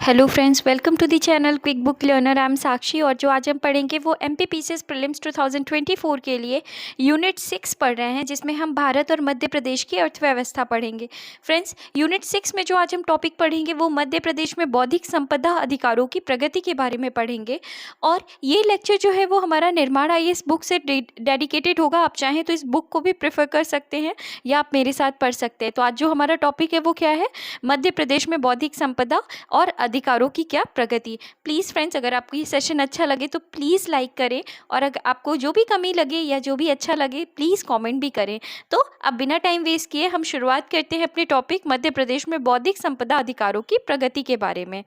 Hello friends, welcome to the channel quick book learner. I am Sakshi और जो आज हम पढ़ेंगे वो एमपीपीसीएस प्रीलिम्स 2024 के लिए यूनिट 6 पढ़ रहे हैं, जिसमें हम भारत और मध्य प्रदेश की अर्थव्यवस्था पढ़ेंगे। फ्रेंड्स, यूनिट 6 में जो आज हम टॉपिक पढ़ेंगे वो मध्य प्रदेश में बौद्धिक संपदा अधिकारों की प्रगति के बारे में पढ़ेंगे। और ये लेक्चर जो है वो हमारा निर्माण आईएएस बुक से डेडिकेटेड होगा। आप चाहें तो इस बुक को भी प्रेफर कर सकते हैं या आप मेरे साथ पढ़ सकते हैं। तो आज जो हमारा टॉपिक है वो क्या है? मध्य प्रदेश में बौद्धिक संपदा और अधिकारों की क्या प्रगति। प्लीज़ फ्रेंड्स, अगर आपको ये सेशन अच्छा लगे तो प्लीज़ लाइक करें, और अगर आपको जो भी कमी लगे या जो भी अच्छा लगे प्लीज़ कमेंट भी करें। तो अब बिना टाइम वेस्ट किए हम शुरुआत करते हैं अपने टॉपिक मध्य प्रदेश में बौद्धिक संपदा अधिकारों की प्रगति के बारे में।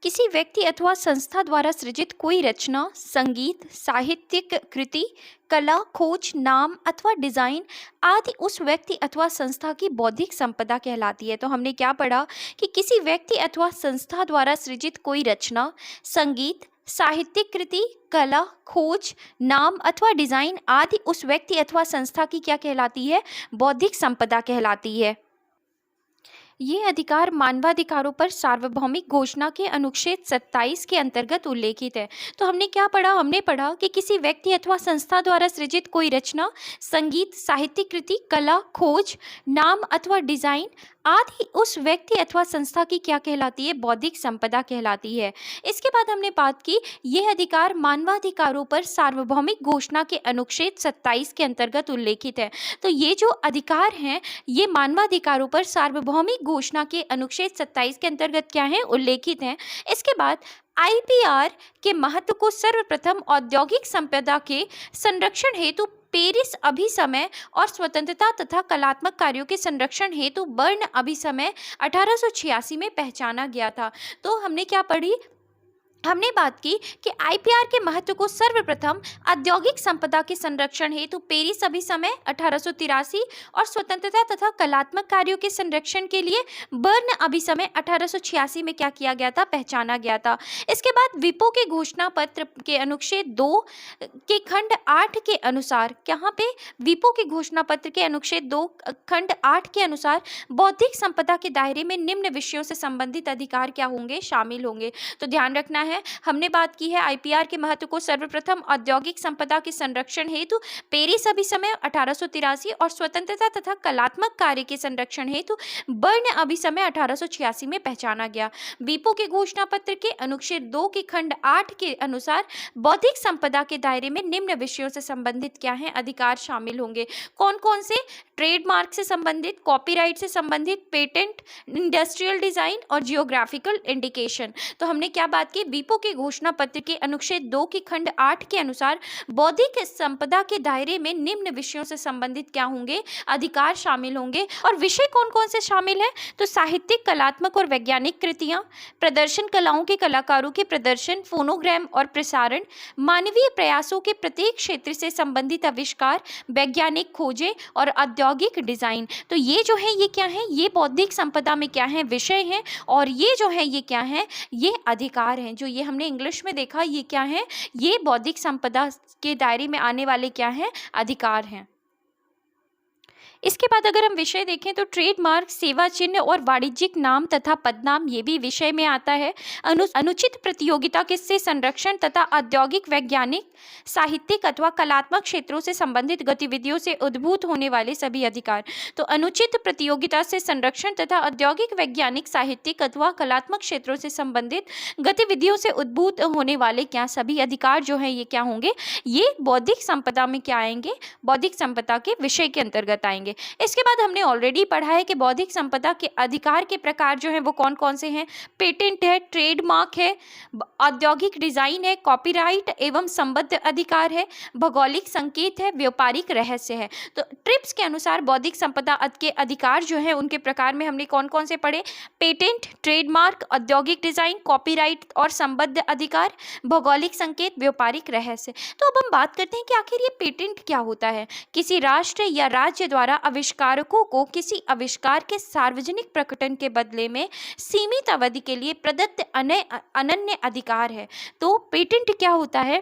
किसी व्यक्ति अथवा संस्था द्वारा सृजित कोई रचना, संगीत, साहित्यिक कृति, कला, खोज, नाम अथवा डिज़ाइन आदि उस व्यक्ति अथवा संस्था की बौद्धिक संपदा कहलाती है। तो हमने क्या पढ़ा कि किसी व्यक्ति अथवा संस्था द्वारा सृजित कोई रचना, संगीत, साहित्यिक कृति, कला, खोज, नाम अथवा डिज़ाइन आदि उस व्यक्ति अथवा संस्था की क्या कहलाती है? बौद्धिक संपदा कहलाती है। ये अधिकार मानवाधिकारों पर सार्वभौमिक घोषणा के अनुच्छेद 27 के अंतर्गत उल्लेखित है। तो हमने क्या पढ़ा? हमने पढ़ा कि किसी व्यक्ति अथवा संस्था द्वारा सृजित कोई रचना, संगीत, साहित्यिक कृति, कला, खोज, नाम अथवा डिजाइन आदि उस व्यक्ति अथवा संस्था की क्या कहलाती है? बौद्धिक संपदा कहलाती है। इसके बाद हमने बात की, यह अधिकार मानवाधिकारों पर सार्वभौमिक घोषणा के अनुच्छेद 27 के अंतर्गत उल्लेखित है। तो ये जो अधिकार हैं ये मानवाधिकारों पर सार्वभौमिक घोषणा के अनुच्छेद 27 के अंतर्गत क्या है? उल्लेखित हैं। इसके बाद आईपीआर के महत्व को सर्वप्रथम औद्योगिक संपदा के संरक्षण हेतु पेरिस अभिसमय और स्वतंत्रता तथा कलात्मक कार्यों के संरक्षण हेतु बर्न अभिसमय 1886 में पहचाना गया था। तो हमने क्या पढ़ी? हमने बात की कि आईपीआर के महत्व को सर्वप्रथम औद्योगिक संपदा के संरक्षण हेतु पेरिस अभिसमय 1883 और स्वतंत्रता तथा कलात्मक कार्यों के संरक्षण के लिए बर्न अभिसमय 1886 में क्या किया गया था? पहचाना गया था। इसके बाद विपो के घोषणा पत्र के अनुच्छेद 2 के खंड 8 के अनुसार, यहाँ पे विपो के घोषणा पत्र के अनुच्छेद 2 खंड 8 के अनुसार बौद्धिक संपदा के दायरे में निम्न विषयों से संबंधित अधिकार क्या होंगे? शामिल होंगे। तो ध्यान रखना है, हमने बात की है आईपीआर के महत्व को सर्वप्रथम औद्योगिक संपदा के संरक्षण हेतु पेरिस अभिसमय 1883 और स्वतंत्रता तथा कलात्मक कार्य के संरक्षण हेतु बर्न अभिसमय 1886 में पहचाना गया। वीपो के घोषणा पत्र के अनुच्छेद 2 के खंड 8 के अनुसार बौद्धिक संपदा के दायरे में निम्न विषयों से संबंधित क्या है? अधिकार शामिल होंगे। कौन कौन से? ट्रेडमार्क से संबंधित, कॉपीराइट से संबंधित, पेटेंट, इंडस्ट्रियल डिजाइन और जियोग्राफिकल इंडिकेशन। तो हमने क्या बात की? वीपो के घोषणा पत्र के अनुच्छेद 2 के खंड 8 के अनुसार बौद्धिक संपदा के दायरे में निम्न विषयों से संबंधित क्या होंगे? अधिकार शामिल होंगे। और विषय कौन कौन से शामिल हैं? तो साहित्यिक, कलात्मक और वैज्ञानिक कृतियां, प्रदर्शन कलाओं के कलाकारों के प्रदर्शन, फोनोग्राम और प्रसारण, मानवीय प्रयासों के प्रत्येक क्षेत्र से संबंधित आविष्कार, वैज्ञानिक खोजें और औद्योगिक डिजाइन। तो ये जो है ये क्या है? ये बौद्धिक संपदा में क्या है? विषय हैं। और ये जो है ये क्या है? ये अधिकार हैं। जो ये हमने इंग्लिश में देखा, ये क्या है? ये बौद्धिक संपदा के दायरे में आने वाले क्या हैं? अधिकार हैं। इसके बाद अगर हम विषय देखें तो ट्रेडमार्क, सेवा चिन्ह और वाणिज्यिक नाम तथा पदनाम ये भी विषय में आता है। अनुचित प्रतियोगिता के से संरक्षण तथा औद्योगिक, वैज्ञानिक, साहित्यिक अथवा कलात्मक क्षेत्रों से संबंधित गतिविधियों से उद्भूत होने वाले सभी अधिकार। तो अनुचित प्रतियोगिता से संरक्षण तथा औद्योगिक, वैज्ञानिक, साहित्यिक अथवा कलात्मक क्षेत्रों से संबंधित गतिविधियों से उद्भूत होने वाले क्या सभी अधिकार जो है ये क्या होंगे? ये बौद्धिक संपदा में क्या आएंगे? बौद्धिक संपदा के विषय के अंतर्गत आएंगे। इसके बाद हमने ऑलरेडी पढ़ा है कि बौद्धिक संपदा के अधिकार के प्रकार जो हैं वो कौन कौन से हैं? पेटेंट है, ट्रेडमार्क है, औद्योगिक डिजाइन है, कॉपीराइट एवं संबद्ध अधिकार है, भौगोलिक संकेत है, व्यापारिक रहस्य है। तो ट्रिप्स के अनुसार बौद्धिक संपदा के अधिकार जो है उनके प्रकार में हमने कौन कौन से पढ़े? पेटेंट, ट्रेडमार्क, औद्योगिक डिजाइन, कॉपीराइट और संबद्ध अधिकार, भौगोलिक संकेत, व्यापारिक रहस्य। तो अब हम बात करते हैं कि आखिर ये पेटेंट क्या होता है? किसी राष्ट्र या राज्य द्वारा आविष्कारकों को किसी आविष्कार के सार्वजनिक प्रकटन के बदले में सीमित अवधि के लिए प्रदत्त अनन्य अधिकार है। तो पेटेंट क्या होता है?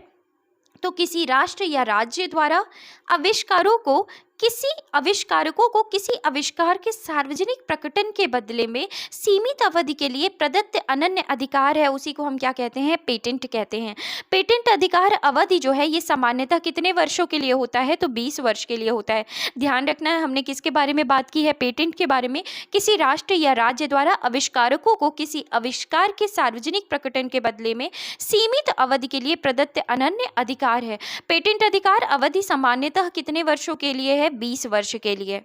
तो किसी राष्ट्र या राज्य द्वारा आविष्कारों को किसी आविष्कारकों को किसी आविष्कार के सार्वजनिक प्रकटन के बदले में सीमित अवधि के लिए प्रदत्त अनन्य अधिकार है, उसी को हम क्या कहते हैं, पेटेंट कहते हैं। पेटेंट अधिकार अवधि जो है ये सामान्यतः कितने वर्षों के लिए होता है, तो 20 वर्ष के लिए होता है। ध्यान रखना है, हमने किसके बारे में बात की है, पेटेंट के बारे में। किसी राष्ट्र या राज्य द्वारा आविष्कारकों को किसी आविष्कार के सार्वजनिक प्रकटन के बदले में सीमित अवधि के लिए प्रदत्त अनन्य अधिकार है। पेटेंट अधिकार अवधि सामान्यतः कितने वर्षों के लिए है, 20 वर्ष के लिए।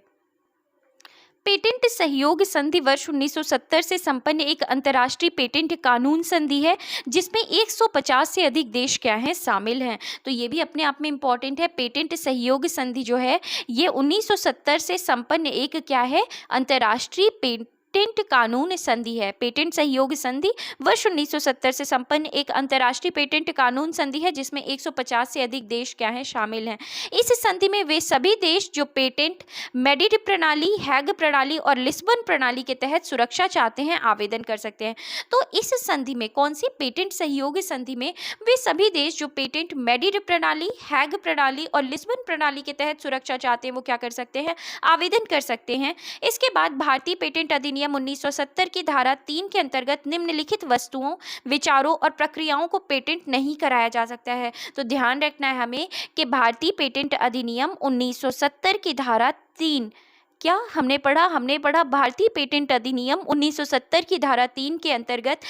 पेटेंट सहयोग संधि वर्ष 1970 से संपन्न एक अंतर्राष्ट्रीय पेटेंट कानून संधि है जिसमें 150 से अधिक देश क्या हैं, शामिल हैं। तो ये भी अपने आप में इम्पॉर्टेंट है। पेटेंट सहयोग संधि जो है ये 1970 से संपन्न एक क्या है, अंतर्राष्ट्रीय पेटेंट कानून संधि है। पेटेंट सहयोग संधि वर्ष 1970 से संपन्न एक अंतर्राष्ट्रीय पेटेंट कानून संधि है जिसमें 150 से अधिक देश क्या हैं, शामिल हैं। इस संधि में वे सभी देश जो पेटेंट मेडिट प्रणाली, हैग प्रणाली और लिस्बन प्रणाली के तहत सुरक्षा चाहते हैं आवेदन कर सकते हैं। तो इस संधि में, कौन सी, पेटेंट सहयोग संधि में वे सभी देश जो पेटेंट मेडिट प्रणाली, हैग प्रणाली और लिस्बन प्रणाली के तहत सुरक्षा चाहते हैं वो क्या कर सकते हैं, आवेदन कर सकते हैं। इसके बाद भारतीय पेटेंट अधिनियम 1970 की धारा 3 के अंतर्गत निम्नलिखित वस्तुओं, विचारों और प्रक्रियाओं को पेटेंट नहीं कराया जा सकता है। तो ध्यान रखना है हमें कि भारतीय पेटेंट अधिनियम 1970 की धारा 3, क्या हमने पढ़ा भारतीय पेटेंट अधिनियम 1970 की धारा 3 के अंतर्गत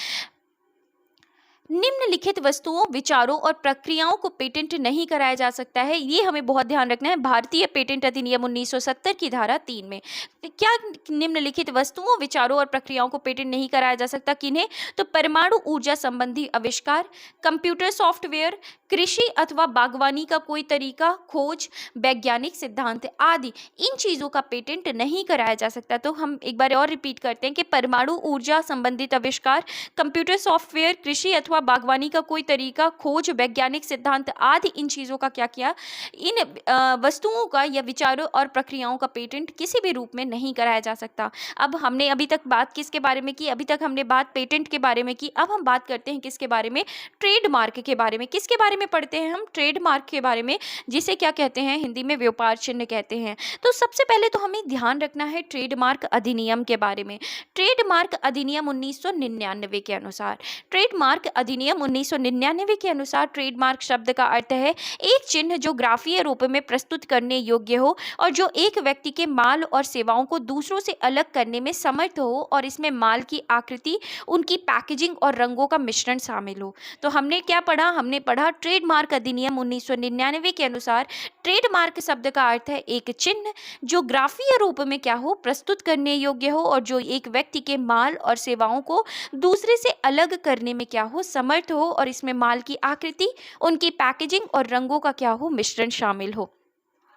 निम्नलिखित वस्तुओं, विचारों और प्रक्रियाओं को पेटेंट नहीं कराया जा सकता है। ये हमें बहुत ध्यान रखना है। भारतीय पेटेंट अधिनियम 1970 की धारा 3 में क्या निम्नलिखित वस्तुओं, विचारों और प्रक्रियाओं को पेटेंट नहीं कराया जा सकता, किन्हें, तो परमाणु ऊर्जा संबंधी आविष्कार, कंप्यूटर सॉफ्टवेयर, कृषि अथवा बागवानी का कोई तरीका, खोज, वैज्ञानिक सिद्धांत आदि, इन चीज़ों का पेटेंट नहीं कराया जा सकता। तो हम एक बार और रिपीट करते हैं कि परमाणु ऊर्जा संबंधित आविष्कार, कंप्यूटर सॉफ्टवेयर, कृषि अथवा बागवानी का कोई तरीका, खोज, वैज्ञानिक सिद्धांत आदि, इन चीज़ों का क्या किया, इन वस्तुओं का या विचारों और प्रक्रियाओं का पेटेंट किसी भी रूप में नहीं कराया जा सकता। अब हमने अभी तक बात किसके बारे में की, अभी तक हमने बात पेटेंट के बारे में की। अब हम बात करते हैं किसके बारे में, ट्रेडमार्क के बारे में। किसके बारे में पढ़ते हैं हम, ट्रेडमार्क के बारे में, जिसे क्या कहते हैं, हिंदी में व्यापार चिन्ह कहते हैं। तो सबसे पहले तो हमें ध्यान रखना है ट्रेडमार्क अधिनियम के बारे में। ट्रेडमार्क अधिनियम 1999 के अनुसार, ट्रेडमार्क अधिनियम 1999 के अनुसार ट्रेडमार्क शब्द का अर्थ है एक चिन्ह जो ग्राफीय रूप में प्रस्तुत करने योग्य हो और जो एक व्यक्ति के माल और सेवाओं को दूसरों से अलग करने में समर्थ हो और इसमें माल की आकृति, उनकी पैकेजिंग और रंगों का मिश्रण शामिल हो। तो हमने क्या पढ़ा, हमने पढ़ा ट्रेडमार्क अधिनियम 1999 के अनुसार ट्रेडमार्क शब्द का अर्थ है एक चिन्ह जो ग्राफीय रूप में क्या हो, प्रस्तुत करने योग्य हो और जो एक व्यक्ति के माल और सेवाओं को दूसरे से अलग करने में क्या हो, समर्थ हो और इसमें माल की आकृति, उनकी पैकेजिंग और रंगों का क्या हो, मिश्रण शामिल हो।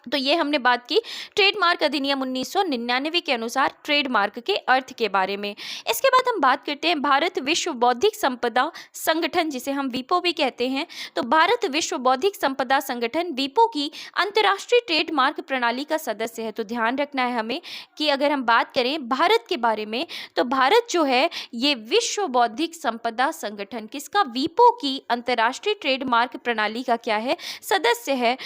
तो ये हमने बात की ट्रेडमार्क अधिनियम 1999 के अनुसार ट्रेडमार्क के अर्थ के बारे में। इसके बाद हम बात करते हैं भारत विश्व बौद्धिक संपदा संगठन, जिसे हम वीपो भी कहते हैं। तो भारत विश्व बौद्धिक संपदा संगठन वीपो की अंतर्राष्ट्रीय ट्रेडमार्क प्रणाली का सदस्य है। तो ध्यान रखना है हमें कि अगर हम बात करें भारत के बारे में, तो भारत जो है ये विश्व बौद्धिक संपदा संगठन, किसका, वीपो की अंतर्राष्ट्रीय ट्रेडमार्क प्रणाली का क्या है, सदस्य है।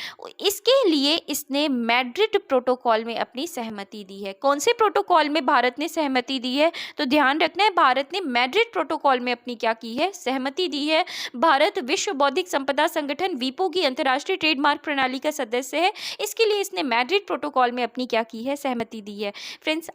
इसके लिए इसने मैड्रिड प्रोटोकॉल में अपनी सहमति दी है। कौन से प्रोटोकॉल में भारत ने सहमति दी है, तो ध्यान रखना है भारत ने मैड्रिड प्रोटोकॉल में अपनी क्या की है, सहमति दी है। भारत विश्व बौद्धिक संपदा संगठन वीपो की अंतर्राष्ट्रीय ट्रेडमार्क प्रणाली का सदस्य है। इसके लिए इसने मैड्रिड प्रोटोकॉल में अपनी क्या की है, सहमति दी है। फ्रेंड्स,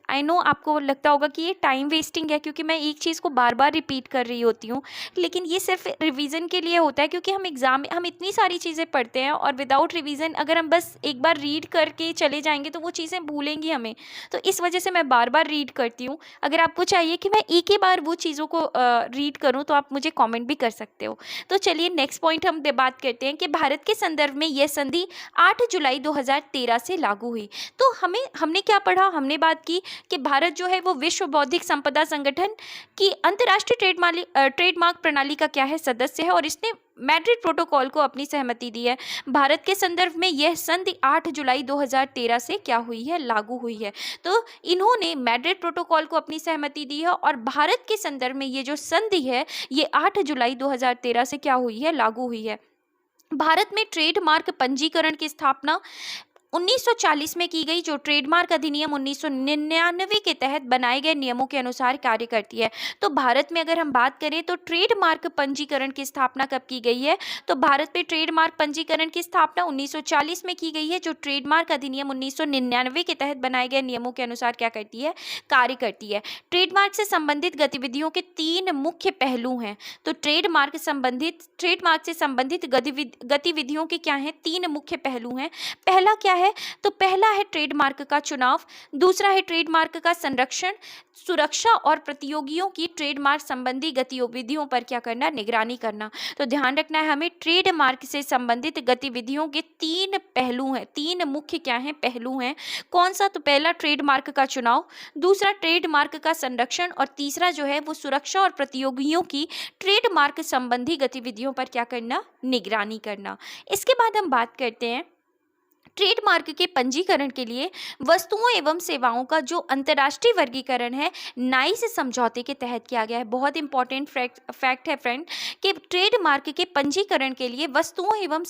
आई नो आपको लगता होगा कि ये टाइम वेस्टिंग है क्योंकि मैं एक चीज़ को बार बार रिपीट कर रही होती हूँ, लेकिन ये सिर्फ रिवीजन के लिए होता है क्योंकि हम एग्जाम में हम इतनी सारी चीज़ें पढ़ते हैं और विदाउट रिवीजन अगर हम बस एक बार रीड करके चले जाएंगे तो वो चीज़ें भूलेंगी हमें। तो इस वजह से मैं बार बार रीड करती हूँ। अगर आपको चाहिए कि मैं एक ही बार वो चीज़ों को रीड करूँ तो आप मुझे कमेंट भी कर सकते हो। तो चलिए नेक्स्ट पॉइंट हम बात करते हैं कि भारत के संदर्भ में यह संधि 8 जुलाई 2013 से लागू हुई। तो हमने क्या पढ़ा, हमने बात की कि भारत जो है वो विश्व बौद्धिक संपदा संगठन की अंतर्राष्ट्रीय ट्रेडमार्क प्रणाली का क्या है, सदस्य है और इसने मैड्रिड प्रोटोकॉल को अपनी सहमति दी है। भारत के संदर्भ में यह संधि 8 जुलाई 2013 से क्या हुई है, लागू हुई है। तो इन्होंने मैड्रिड प्रोटोकॉल को अपनी सहमति दी है और भारत के संदर्भ में ये जो संधि है ये 8 जुलाई 2013 से क्या हुई है, लागू हुई है। भारत में ट्रेडमार्क पंजीकरण की स्थापना 1940 में की गई, जो ट्रेडमार्क अधिनियम 1999 के तहत बनाए गए नियमों के अनुसार कार्य करती है। तो भारत में अगर हम बात करें तो ट्रेडमार्क पंजीकरण की स्थापना कब की गई है? तो भारत में ट्रेडमार्क पंजीकरण की स्थापना 1940 में की गई है, जो ट्रेडमार्क अधिनियम 1999 के तहत बनाए गए नियमों के अनुसार क्या करती है? कार्य करती है। ट्रेडमार्क से संबंधित गतिविधियों के 3 मुख्य पहलू हैं। तो ट्रेडमार्क से संबंधित गतिविधियों के क्या हैं? 3 मुख्य पहलू हैं। पहला क्या है? तो पहला है ट्रेडमार्क का चुनाव, दूसरा है ट्रेडमार्क का संरक्षण, सुरक्षा और प्रतियोगियों की ट्रेडमार्क संबंधी गतिविधियों पर क्या करना? निगरानी करना। तो ध्यान रखना है हमें, ट्रेडमार्क से संबंधित गतिविधियों के 3 पहलू हैं, 3 मुख्य क्या हैं? पहलू हैं। कौन सा? तो पहला ट्रेडमार्क का चुनाव, दूसरा ट्रेडमार्क का संरक्षण और तीसरा जो है वो सुरक्षा और प्रतियोगियों की ट्रेडमार्क संबंधी गतिविधियों पर क्या करना? निगरानी करना। इसके बाद हम बात करते हैं ट्रेडमार्क के पंजीकरण के लिए वस्तुओं एवं सेवाओं का जो अंतर्राष्ट्रीय वर्गीकरण है नाइस समझौते के तहत किया गया है। बहुत इंपॉर्टेंट फैक्ट है फ्रेंड कि ट्रेडमार्क के पंजीकरण के लिए वस्तुओं एवं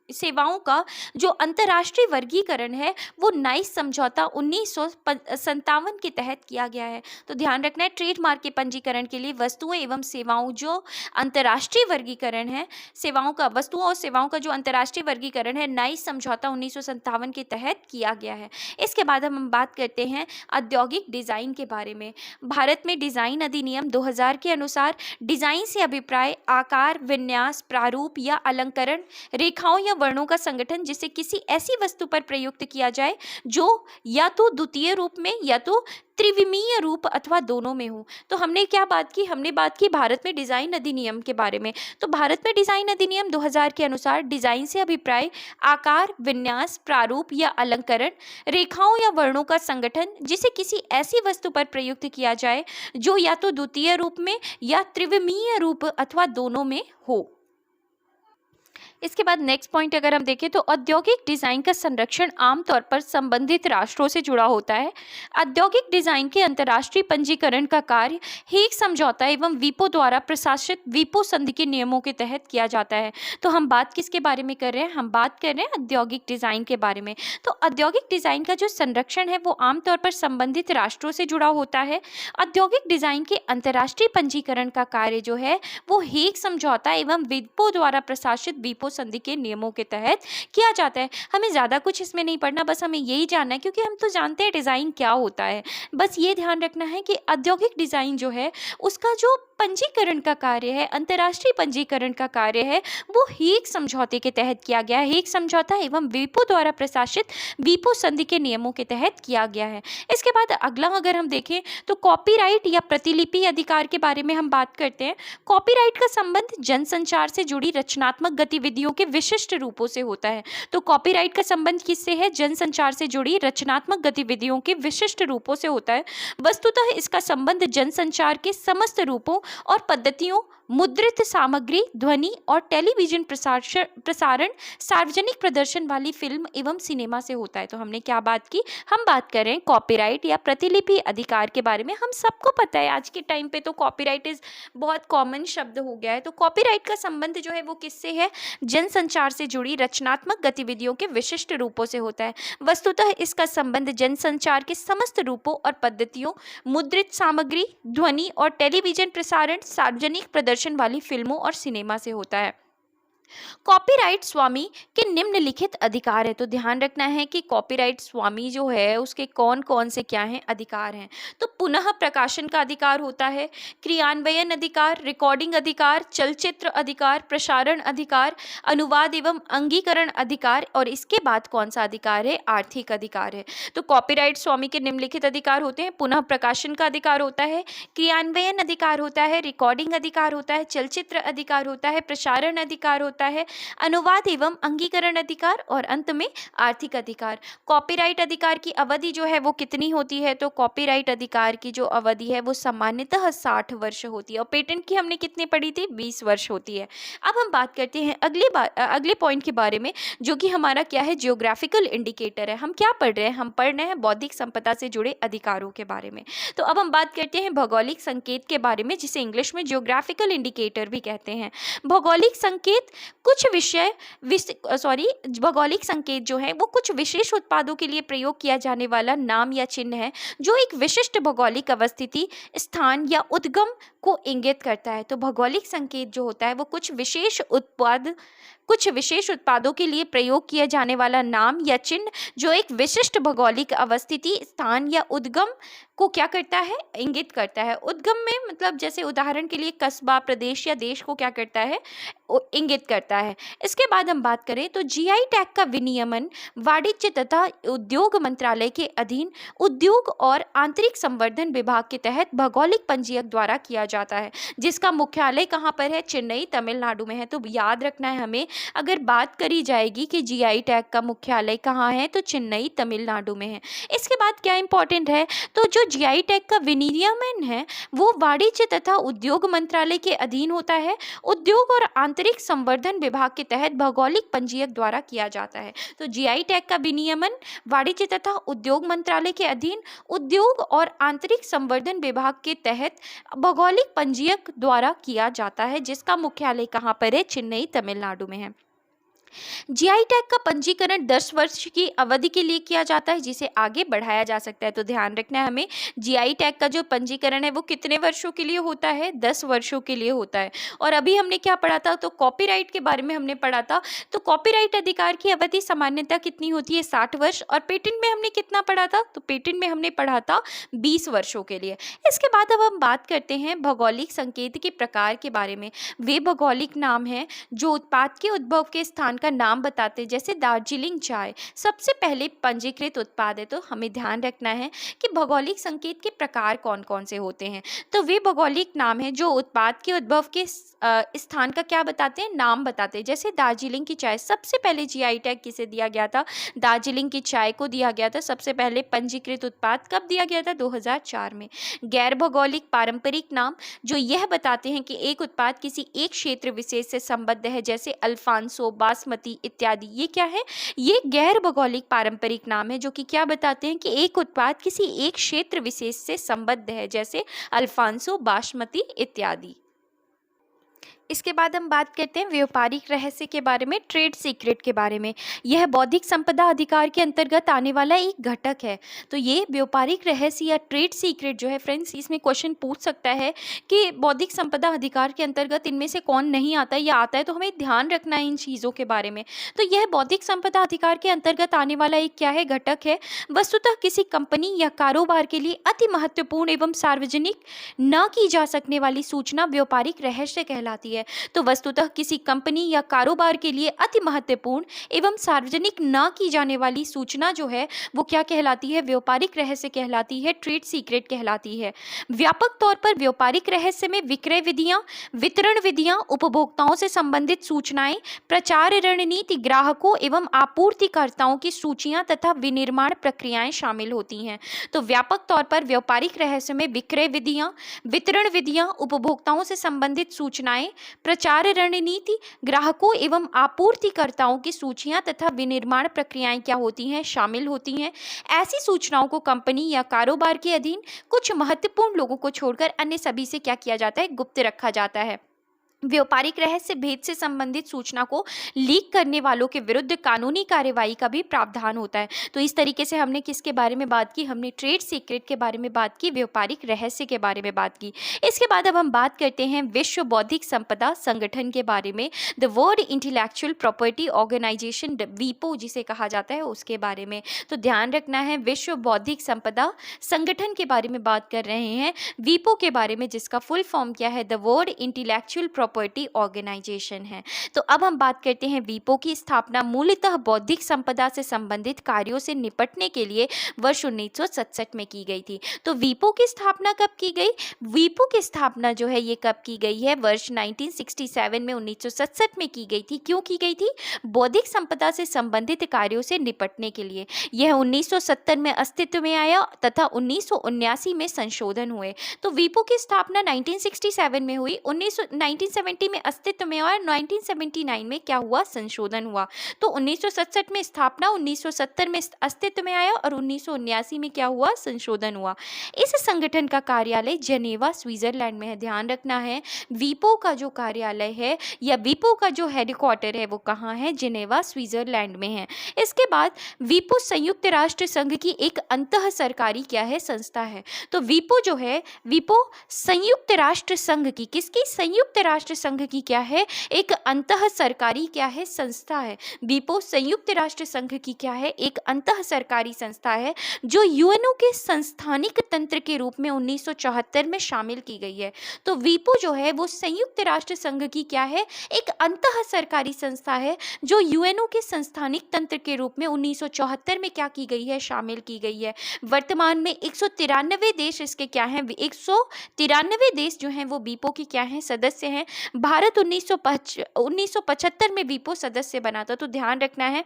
सेवाओं का जो अंतर्राष्ट्रीय वर्गीकरण है वो नाइस समझौता 1957 के तहत किया गया है। तो ध्यान रखना है, ट्रेडमार्क के पंजीकरण के लिए वस्तुओं एवं सेवाओं जो अंतर्राष्ट्रीय वर्गीकरण है, वस्तुओं और सेवाओं का जो अंतर्राष्ट्रीय वर्गीकरण है नाइस समझौता 1957 के तहत किया गया है। इसके बाद हम बात करते हैं औद्योगिक डिजाइन के बारे में। भारत में डिजाइन अधिनियम 2000 के अनुसार डिजाइन से अभिप्राय आकार, विन्यास, प्रारूप या अलंकरण, रेखाओं या वर्णों का संगठन जिसे किसी ऐसी वस्तु पर प्रयुक्त किया जाए जो या तो द्वितीय रूप में या तो त्रिविमीय रूप अथवा दोनों में हो। तो हमने क्या बात की? हमने बात की भारत में डिजाइन अधिनियम के बारे में। तो भारत में डिजाइन अधिनियम 2000 के अनुसार डिजाइन से अभिप्राय आकार, विन्यास, प्रारूप या अलंकरण, रेखाओं या वर्णों का संगठन जिसे किसी ऐसी वस्तु पर प्रयुक्त किया जाए जो या तो द्वितीय रूप में या त्रिविमीय रूप अथवा दोनों में हो। इसके बाद नेक्स्ट पॉइंट अगर हम देखें तो औद्योगिक डिजाइन का संरक्षण आमतौर पर संबंधित राष्ट्रों से जुड़ा होता है। औद्योगिक डिजाइन के अंतर्राष्ट्रीय पंजीकरण का कार्य हेग समझौता एवं वीपो द्वारा प्रशासित वीपो संधि के नियमों के तहत किया जाता है। तो हम बात किसके बारे में कर रहे हैं? हम बात कर रहे हैं औद्योगिक डिजाइन के बारे में। तो औद्योगिक डिजाइन का जो संरक्षण है वो आमतौर पर संबंधित राष्ट्रों से जुड़ा होता है। औद्योगिक डिजाइन के अंतर्राष्ट्रीय पंजीकरण का कार्य जो है वो हेग समझौता एवं वीपो द्वारा प्रशासित वीपो संधि के नियमों के तहत किया जाता है। हमें ज्यादा कुछ इसमें नहीं पढ़ना, बस हमें यही जानना है क्योंकि हम तो जानते हैं डिजाइन क्या होता है। बस ये ध्यान रखना है कि औद्योगिक डिजाइन जो है उसका जो पंजीकरण का कार्य है, अंतर्राष्ट्रीय पंजीकरण का कार्य है, वो हेग समझौते के तहत किया गया है। हेग समझौता एवं वीपो द्वारा प्रशासित वीपो संधि के नियमों के तहत किया गया है। इसके बाद अगला अगर हम देखें तो कॉपीराइट या प्रतिलिपि अधिकार के बारे में हम बात करते हैं। कॉपीराइट का संबंध जनसंचार से जुड़ी रचनात्मक गतिविधियों के विशिष्ट रूपों से होता है। तो कॉपीराइट का संबंध किससे है? जनसंचार से जुड़ी रचनात्मक गतिविधियों के विशिष्ट रूपों से होता है। वस्तुतः इसका संबंध जनसंचार के समस्त रूपों और पद्धतियों, मुद्रित सामग्री, ध्वनि और टेलीविजन प्रसारण, सार्वजनिक प्रदर्शन वाली फिल्म एवं सिनेमा से होता है। तो हमने क्या बात की? हम बात कर रहे हैं कॉपीराइट या प्रतिलिपि अधिकार के बारे में। हम सबको पता है आज के टाइम पे तो कॉपीराइट बहुत कॉमन शब्द हो गया है। तो कॉपीराइट का संबंध जो है वो किससे है? जनसंचार से जुड़ी रचनात्मक गतिविधियों के विशिष्ट रूपों से होता है। वस्तुतः इसका संबंध जनसंचार के समस्त रूपों और पद्धतियों, मुद्रित सामग्री, ध्वनि और टेलीविजन प्रसारण, सार्वजनिक प्रदर्शन वाली फिल्मों और सिनेमा से होता है। कॉपीराइट स्वामी के निम्नलिखित अधिकार है। तो ध्यान रखना है कि कॉपीराइट स्वामी जो है उसके कौन कौन से क्या हैं? अधिकार हैं। तो पुनः प्रकाशन का अधिकार होता है, क्रियान्वयन अधिकार, रिकॉर्डिंग अधिकार, चलचित्र अधिकार, प्रसारण अधिकार, अनुवाद एवं अंगीकरण अधिकार, और इसके बाद कौन सा अधिकार है? आर्थिक अधिकार है। तो कॉपीराइट स्वामी के निम्नलिखित अधिकार होते हैं, पुनः प्रकाशन का अधिकार होता है, क्रियान्वयन अधिकार होता है, रिकॉर्डिंग अधिकार होता है, चलचित्र अधिकार होता है, प्रसारण अधिकार होता है, अनुवाद एवं अंगीकरण अधिकार, और अंत में आर्थिक अधिकार। कॉपीराइट अधिकार की अवधि जो है वो कितनी होती है? तो कॉपीराइट अधिकार की जो अवधि है वो सामान्यतः 60 वर्ष होती है, और पेटेंट की हमने कितनी पढ़ी थी? 20 वर्ष होती है। अब हम बात करते हैं अगले पॉइंट के बारे में, जो कि हमारा क्या है? जियोग्राफिकल इंडिकेटर है। हम क्या पढ़ रहे हैं? हम पढ़ रहे हैं बौद्धिक संपदा से जुड़े अधिकारों के बारे में। तो अब हम बात करते हैं भौगोलिक संकेत के बारे में, जिसे इंग्लिश में जियोग्राफिकल इंडिकेटर भी कहते हैं। भौगोलिक संकेत कुछ भौगोलिक संकेत जो है वो कुछ विशेष उत्पादों के लिए प्रयोग किया जाने वाला नाम या चिन्ह है जो एक विशिष्ट भौगोलिक अवस्थिति, स्थान या उद्गम को इंगित करता है। तो भौगोलिक संकेत जो होता है वो कुछ विशेष उत्पादों के लिए प्रयोग किया जाने वाला नाम या चिन्ह जो एक विशिष्ट भौगोलिक अवस्थिति, स्थान या उद्गम को क्या करता है, इंगित करता है। उद्गम में मतलब जैसे उदाहरण के लिए कस्बा, प्रदेश या देश को क्या करता है, इंगित करता है। इसके बाद हम बात करें तो जीआई टैग का विनियमन वाणिज्य तथा उद्योग मंत्रालय के अधीन उद्योग और आंतरिक संवर्धन विभाग के तहत भौगोलिक पंजीयक द्वारा किया जाता है, जिसका मुख्यालय कहाँ पर है, चेन्नई, तमिलनाडु में है। तो याद रखना है हमें, अगर बात करी जाएगी कि जीआई टैग का मुख्यालय कहाँ है तो चेन्नई, तमिलनाडु में है। इसके बाद क्या इंपॉर्टेंट है, तो जो जीआई टैग का विनियमन है वो वाणिज्य तथा उद्योग मंत्रालय के अधीन होता है, उद्योग और आंतरिक संवर्धन विभाग के तहत भौगोलिक पंजीयक द्वारा किया जाता है। तो जीआई टैग का विनियमन वाणिज्य तथा उद्योग मंत्रालय के अधीन उद्योग और आंतरिक संवर्धन विभाग के तहत भौगोलिक पंजीयक द्वारा किया जाता है, जिसका मुख्यालय कहाँ पर है, चेन्नई, तमिलनाडु में है। जीआई टैग का पंजीकरण 10 वर्ष की अवधि के लिए किया जाता है, जिसे आगे बढ़ाया जा सकता है। तो ध्यान रखना है हमें, जीआई टैग का जो पंजीकरण है वो कितने वर्षों के लिए होता है, 10 वर्षों के लिए होता है। और अभी हमने क्या पढ़ा था, तो कॉपीराइट के बारे में हमने पढ़ा था। तो कॉपीराइट अधिकार की अवधि सामान्यतः कितनी होती है, 60 वर्ष। और पेटेंट में हमने कितना पढ़ा था, तो पेटेंट में हमने पढ़ा था 20 वर्षों के लिए। इसके बाद अब हम बात करते हैं भौगोलिक संकेत के प्रकार के बारे में। वे भौगोलिक नाम हैं जो उत्पाद के उद्भव के स्थान का नाम बताते हैं, जैसे दार्जिलिंग चाय सबसे पहले पंजीकृत उत्पाद है। तो हमें ध्यान रखना है कि भौगोलिक संकेत के प्रकार कौन कौन से होते हैं। तो वे भौगोलिक नाम है जो उत्पाद के उद्भव के स्थान का क्या बताते हैं, नाम बताते हैं। जैसे दार्जिलिंग की चाय सबसे पहले जीआई टैग किसे दिया गया था, दार्जिलिंग की चाय को दिया गया था। सबसे पहले पंजीकृत उत्पाद कब दिया गया था, 2004 में। गैर भौगोलिक पारंपरिक नाम जो यह बताते हैं कि एक उत्पाद किसी एक क्षेत्र विशेष से संबद्ध है, जैसे अल्फांसो, बासमती इत्यादि। ये क्या है, ये गैर भौगोलिक पारंपरिक नाम है जो कि क्या बताते हैं कि एक उत्पाद किसी एक क्षेत्र विशेष से संबद्ध है, जैसे अल्फांसो, बासमती इत्यादि। इसके बाद हम बात करते हैं व्यापारिक रहस्य के बारे में, ट्रेड सीक्रेट के बारे में। यह बौद्धिक संपदा अधिकार के अंतर्गत आने वाला एक घटक है। तो ये व्यापारिक रहस्य या ट्रेड सीक्रेट जो है फ्रेंड्स, इसमें क्वेश्चन पूछ सकता है कि बौद्धिक संपदा अधिकार के अंतर्गत इनमें से कौन नहीं आता है या आता है। तो हमें ध्यान रखना है इन चीज़ों के बारे में। तो यह बौद्धिक संपदा अधिकार के अंतर्गत आने वाला एक क्या है, घटक है। वस्तुतः किसी कंपनी या कारोबार के लिए अति महत्वपूर्ण एवं सार्वजनिक न की जा सकने वाली सूचना व्यापारिक रहस्य कहलाती है। तो वस्तुतः किसी कंपनी या कारोबार के लिए अति महत्वपूर्ण एवं सार्वजनिक न की जाने वाली सूचना जो है वो क्या कहलाती है, व्यापारिक रहस्य कहलाती है, ट्रेड सीक्रेट कहलाती है। व्यापक तौर पर व्यापारिक रहस्य में विक्रय विधियां, वितरण विधियां, उपभोक्ताओं से संबंधित सूचनाएं, प्रचार रणनीति, ग्राहकों एवं आपूर्तिकर्ताओं की सूचियां तथा विनिर्माण प्रक्रियाएं शामिल होती हैं। तो व्यापक तौर पर व्यापारिक रहस्य में विक्रय विधियां, वितरण विधियां, उपभोक्ताओं से संबंधित सूचनाएं, प्रचार रणनीति, ग्राहकों एवं आपूर्तिकर्ताओं की सूचियां तथा विनिर्माण प्रक्रियाएं क्या होती हैं, शामिल होती हैं। ऐसी सूचनाओं को कंपनी या कारोबार के अधीन कुछ महत्वपूर्ण लोगों को छोड़कर अन्य सभी से क्या किया जाता है, गुप्त रखा जाता है। व्यापारिक रहस्य भेद से संबंधित सूचना को लीक करने वालों के विरुद्ध कानूनी कार्यवाही का भी प्रावधान होता है। तो इस तरीके से हमने किसके बारे में बात की, हमने ट्रेड सीक्रेट के बारे में बात की, व्यापारिक रहस्य के बारे में बात की। इसके बाद अब हम बात करते हैं विश्व बौद्धिक संपदा संगठन के बारे में, the world intellectual property organisation, वीपो जिसे कहा जाता है, उसके बारे में। तो ध्यान रखना है, विश्व बौद्धिक संपदा संगठन के बारे में बात कर रहे हैं, वीपो के बारे में, जिसका फुल फॉर्म क्या है, the world intellectual property organisation है। तो अब हम बात करते हैं वीपो की स्थापना मूलतः बौद्धिक संपदा से संबंधित कार्यों से निपटने के लिए वर्ष 1967 में की गई थी। तो वीपो की स्थापना कब की गई, वीपो की स्थापना जो है ये कब की गई है, वर्ष 1967 में, 1967 में की गई थी। क्यों की गई थी, बौद्धिक संपदा से संबंधित कार्यों से निपटने के लिए। यह 1970 में अस्तित्व में आया तथा 1979 में संशोधन हुए। तो वीपो की स्थापना 1967 में हुई, 1979 1970 में अस्तित्व में और 1979 में क्या हुआ, संशोधन हुआ। तो 1967 में स्थापना, 1970 में अस्तित्व में आया और 1979 में क्या हुआ, संशोधन हुआ। इस संगठन का कार्यालय जेनेवा स्विट्जरलैंड में है। ध्यान रखना है, वीपो का जो कार्यालय है या वीपो का जो हेडक्वार्टर है वो कहाँ है, जेनेवा स्विट्जरलैंड में है। इसके बाद वीपो संयुक्त राष्ट्र संघ की एक अंतः सरकारी क्या है, संस्था है। तो वीपो जो है, वीपो संयुक्त राष्ट्र संघ की, किसकी, संयुक्त राष्ट्र संघ की क्या है, एक अंतः सरकारी क्या है, संस्था है। वीपो संयुक्त राष्ट्र संघ की क्या है, एक अंतः सरकारी संस्था है जो यूएनओ के संस्थानिक तंत्र के रूप में 1974 में शामिल की गई है। तो वीपो जो है वो संयुक्त राष्ट्र संघ की क्या है, एक अंतः सरकारी संस्था है जो यूएनओ के संस्थानिक तंत्र के रूप में 1974 में क्या की गई है, शामिल की गई है। वर्तमान में 193 देश इसके क्या हैं, 193 देश जो हैं वो वीपो की क्या हैं, सदस्य हैं। भारत 1975 में वीपो सदस्य बना था। तो ध्यान रखना है,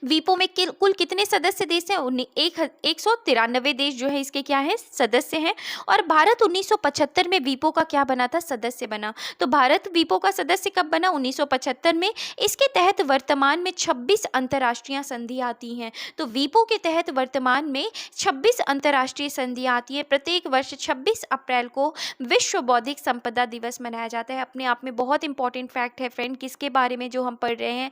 वीपो में कुल कितने सदस्य देश हैं, 193 देश जो है इसके क्या है, सदस्य हैं। और भारत 1975 में वीपो का क्या बना था, सदस्य बना। तो भारत वीपो का सदस्य कब बना, 1975 में। इसके तहत वर्तमान में 26 अंतर्राष्ट्रीय संधि आती हैं। तो वीपो के तहत वर्तमान में 26 अंतर्राष्ट्रीय संधि आती है। प्रत्येक वर्ष 26 अप्रैल को विश्व बौद्धिक संपदा दिवस मनाया जाता है। अपने आप में बहुत इंपॉर्टेंट फैक्ट है फ्रेंड, किसके बारे में जो हम पढ़ रहे हैं,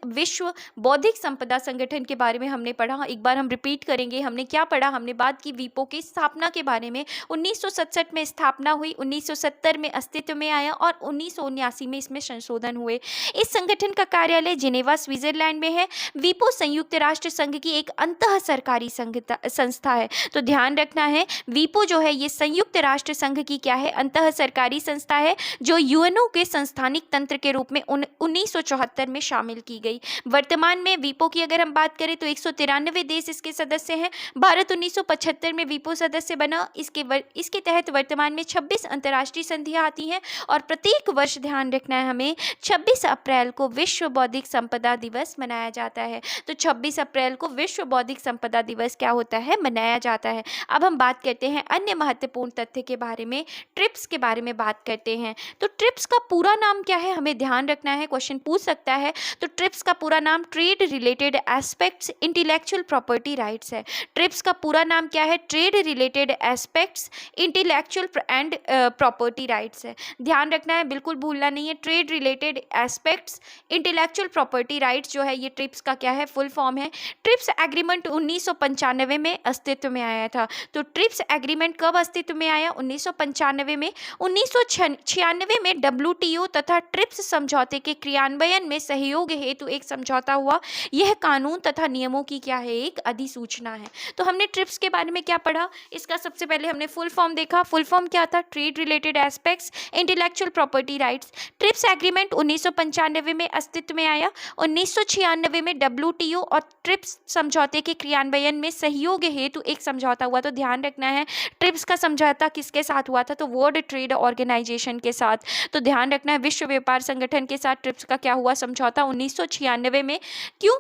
विश्व बौद्धिक संपदा संगठन के बारे में हमने पढ़ा। एक बार हम रिपीट करेंगे, हमने क्या पढ़ा, हमने बात की वीपो की स्थापना के बारे में। 1967 में स्थापना हुई, 1970 में अस्तित्व में आया और 1979 में इसमें संशोधन हुए। इस संगठन का कार्यालय जिनेवा स्विट्जरलैंड में है। वीपो संयुक्त राष्ट्र संघ की एक अंतः सरकारी संस्था है। तो ध्यान रखना है, वीपो जो है ये संयुक्त राष्ट्र संघ की क्या है, अंतः सरकारी संस्था है जो यूएनओ के संस्थानिक तंत्र के रूप में 1974 में शामिल की गई। वर्तमान में वीपो की अगर हम बात करें तो 193 देश इसके सदस्य हैं। भारत 1975 में वीपो सदस्य बना। इसके तहत वर्तमान में 26 अंतर्राष्ट्रीय संधियां आती हैं और प्रत्येक वर्ष ध्यान रखना है हमें 26 अप्रैल को विश्व बौद्धिक संपदा दिवस मनाया जाता है। तो 26 अप्रैल को विश्व बौद्धिक संपदा दिवस क्या होता है, मनाया जाता है। अब हम बात करते हैं अन्य महत्वपूर्ण तथ्य के बारे में, ट्रिप्स के बारे में बात करते हैं। तो ट्रिप्स का पूरा नाम क्या है, हमें ध्यान रखना है, क्वेश्चन पूछ सकता है। तो ट्रिप्स का पूरा नाम trade related aspects intellectual property rights है। ट्रिप्स का पूरा नाम क्या है, trade related aspects intellectual and property rights है। ध्यान रखना है, बिल्कुल भूलना नहीं है। Trade related aspects intellectual property rights जो है ये ट्रिप्स का क्या है, फुल फॉर्म है। ट्रिप्स एग्रीमेंट 1995 में अस्तित्व में आया था। तो ट्रिप्स एग्रीमेंट कब अस्तित्व में आया, 1995 में। 1996 में WTO तथा ट्रिप्स समझौते के क्रियान्वयन में सहयोग हेतु एक समझौता हुआ। यह कानून तथा नियमों की क्या है, एक अधिसूचना है। तो हमने ट्रिप्स के बारे में क्या पढ़ा, इसका सबसे पहले हमने फुल फॉर्म देखा। फुल फॉर्म क्या था, trade related aspects intellectual property rights. Trips agreement 1995 में अस्तित्व में आया। 1996 में WTO और ट्रिप्स समझौते के क्रियान्वयन में सहयोग हेतु एक समझौता हुआ। तो ध्यान रखना है, ट्रिप्स का समझौता किसके साथ हुआ था, तो वर्ल्ड ट्रेड ऑर्गेनाइजेशन के साथ। तो ध्यान रखना है, विश्व व्यापार संगठन के साथ ट्रिप्स का क्या हुआ, समझौता 1996 में। क्यों,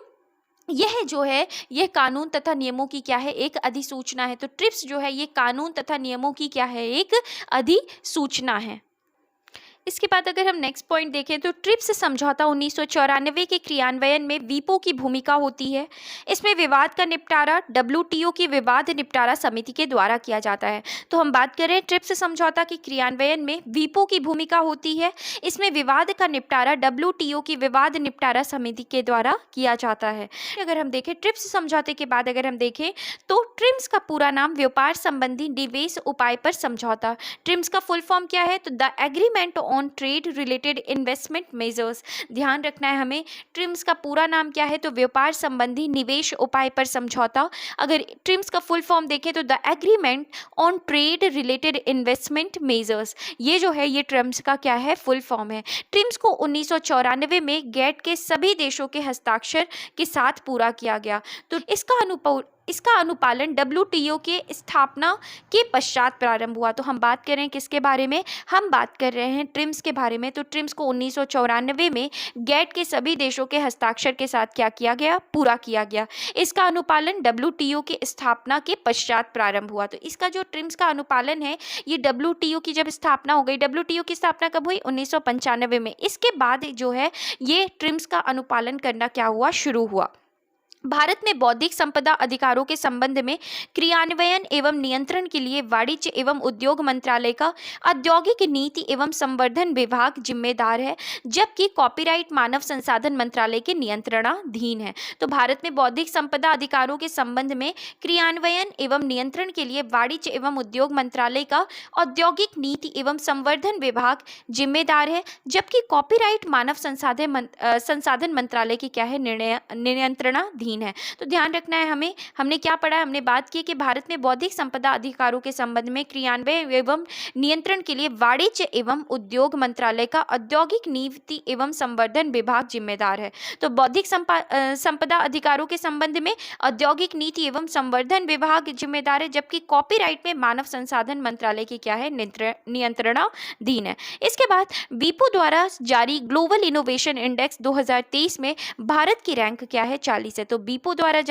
यह जो है यह कानून तथा नियमों की क्या है, एक अधिसूचना है। तो ट्रिप्स जो है ये कानून तथा नियमों की क्या है, एक अधिसूचना है। इसके बाद अगर हम नेक्स्ट पॉइंट देखें तो ट्रिप्स समझौता 1994 के क्रियान्वयन में वीपो की भूमिका होती है। इसमें विवाद का निपटारा WTO की विवाद निपटारा समिति के द्वारा किया जाता है। तो हम बात करें ट्रिप्स समझौता के क्रियान्वयन में वीपो की भूमिका होती है। इसमें विवाद का निपटारा WTO की विवाद निपटारा समिति के द्वारा किया जाता है। अगर हम देखें ट्रिप्स समझौते के बाद अगर हम देखें तो ट्रिप्स का पूरा नाम व्यापार संबंधी निवेश उपाय पर समझौता। ट्रिप्स का फुल फॉर्म क्या है, तो the agreement on trade related investment measures. ध्यान रखना है हमें, ट्रिप्स का पूरा नाम क्या है, तो व्यापार संबंधी निवेश उपाय पर समझौता। अगर ट्रिप्स का फुल फॉर्म देखें तो the agreement on trade related investment measures. ये जो है ये ट्रिप्स का क्या है, फुल फॉर्म है। ट्रिप्स को 1994 में गेट के सभी देशों के हस्ताक्षर के साथ पूरा किया गया। तो इसका अनुपालन WTO के स्थापना के पश्चात प्रारंभ हुआ। तो हम बात कर रहे हैं किसके बारे में, हम बात कर रहे हैं ट्रिम्स के बारे में। तो ट्रिम्स को 1994 में गैट के सभी देशों के हस्ताक्षर के साथ क्या किया गया, पूरा किया गया। इसका अनुपालन WTO की स्थापना के पश्चात प्रारंभ हुआ। तो इसका जो ट्रिम्स का अनुपालन है ये WTO की जब स्थापना हो गई, WTO की स्थापना कब हुई, 1995 में। इसके बाद जो है ये ट्रिम्स का अनुपालन करना क्या हुआ, शुरू हुआ। भारत में बौद्धिक संपदा अधिकारों के संबंध में क्रियान्वयन एवं नियंत्रण के लिए वाणिज्य एवं उद्योग मंत्रालय का औद्योगिक नीति एवं संवर्धन विभाग जिम्मेदार है, जबकि कॉपीराइट मानव संसाधन मंत्रालय के नियंत्रणाधीन है। तो भारत में बौद्धिक संपदा अधिकारों के संबंध में क्रियान्वयन एवं नियंत्रण के लिए वाणिज्य एवं उद्योग मंत्रालय का औद्योगिक नीति एवं संवर्धन विभाग जिम्मेदार है, जबकि कॉपीराइट मानव संसाधन मंत्रालय की क्या है, नियंत्रणाधीन है। तो ध्यान रखना है हमें, हमने क्या पढ़ा है, हमने बात की कि भारत में बौद्धिक संपदा अधिकारों के संबंध में क्रियान्वयन एवं नियंत्रण के लिए वाणिज्य एवं उद्योग मंत्रालय का औद्योगिक नीति एवं संवर्धन विभाग जिम्मेदार है। तो बौद्धिक संपदा अधिकारों के संबंध में औद्योगिक नीति एवं संवर्धन विभाग जिम्मेदार है, जबकि कॉपीराइट में मानव संसाधन मंत्रालय की क्या है, नियंत्रणाधीन है। इसके बाद वीपो द्वारा जारी ग्लोबल इनोवेशन इंडेक्स 2023 में भारत की रैंक क्या है, 40 है। तो वीपो द्वारा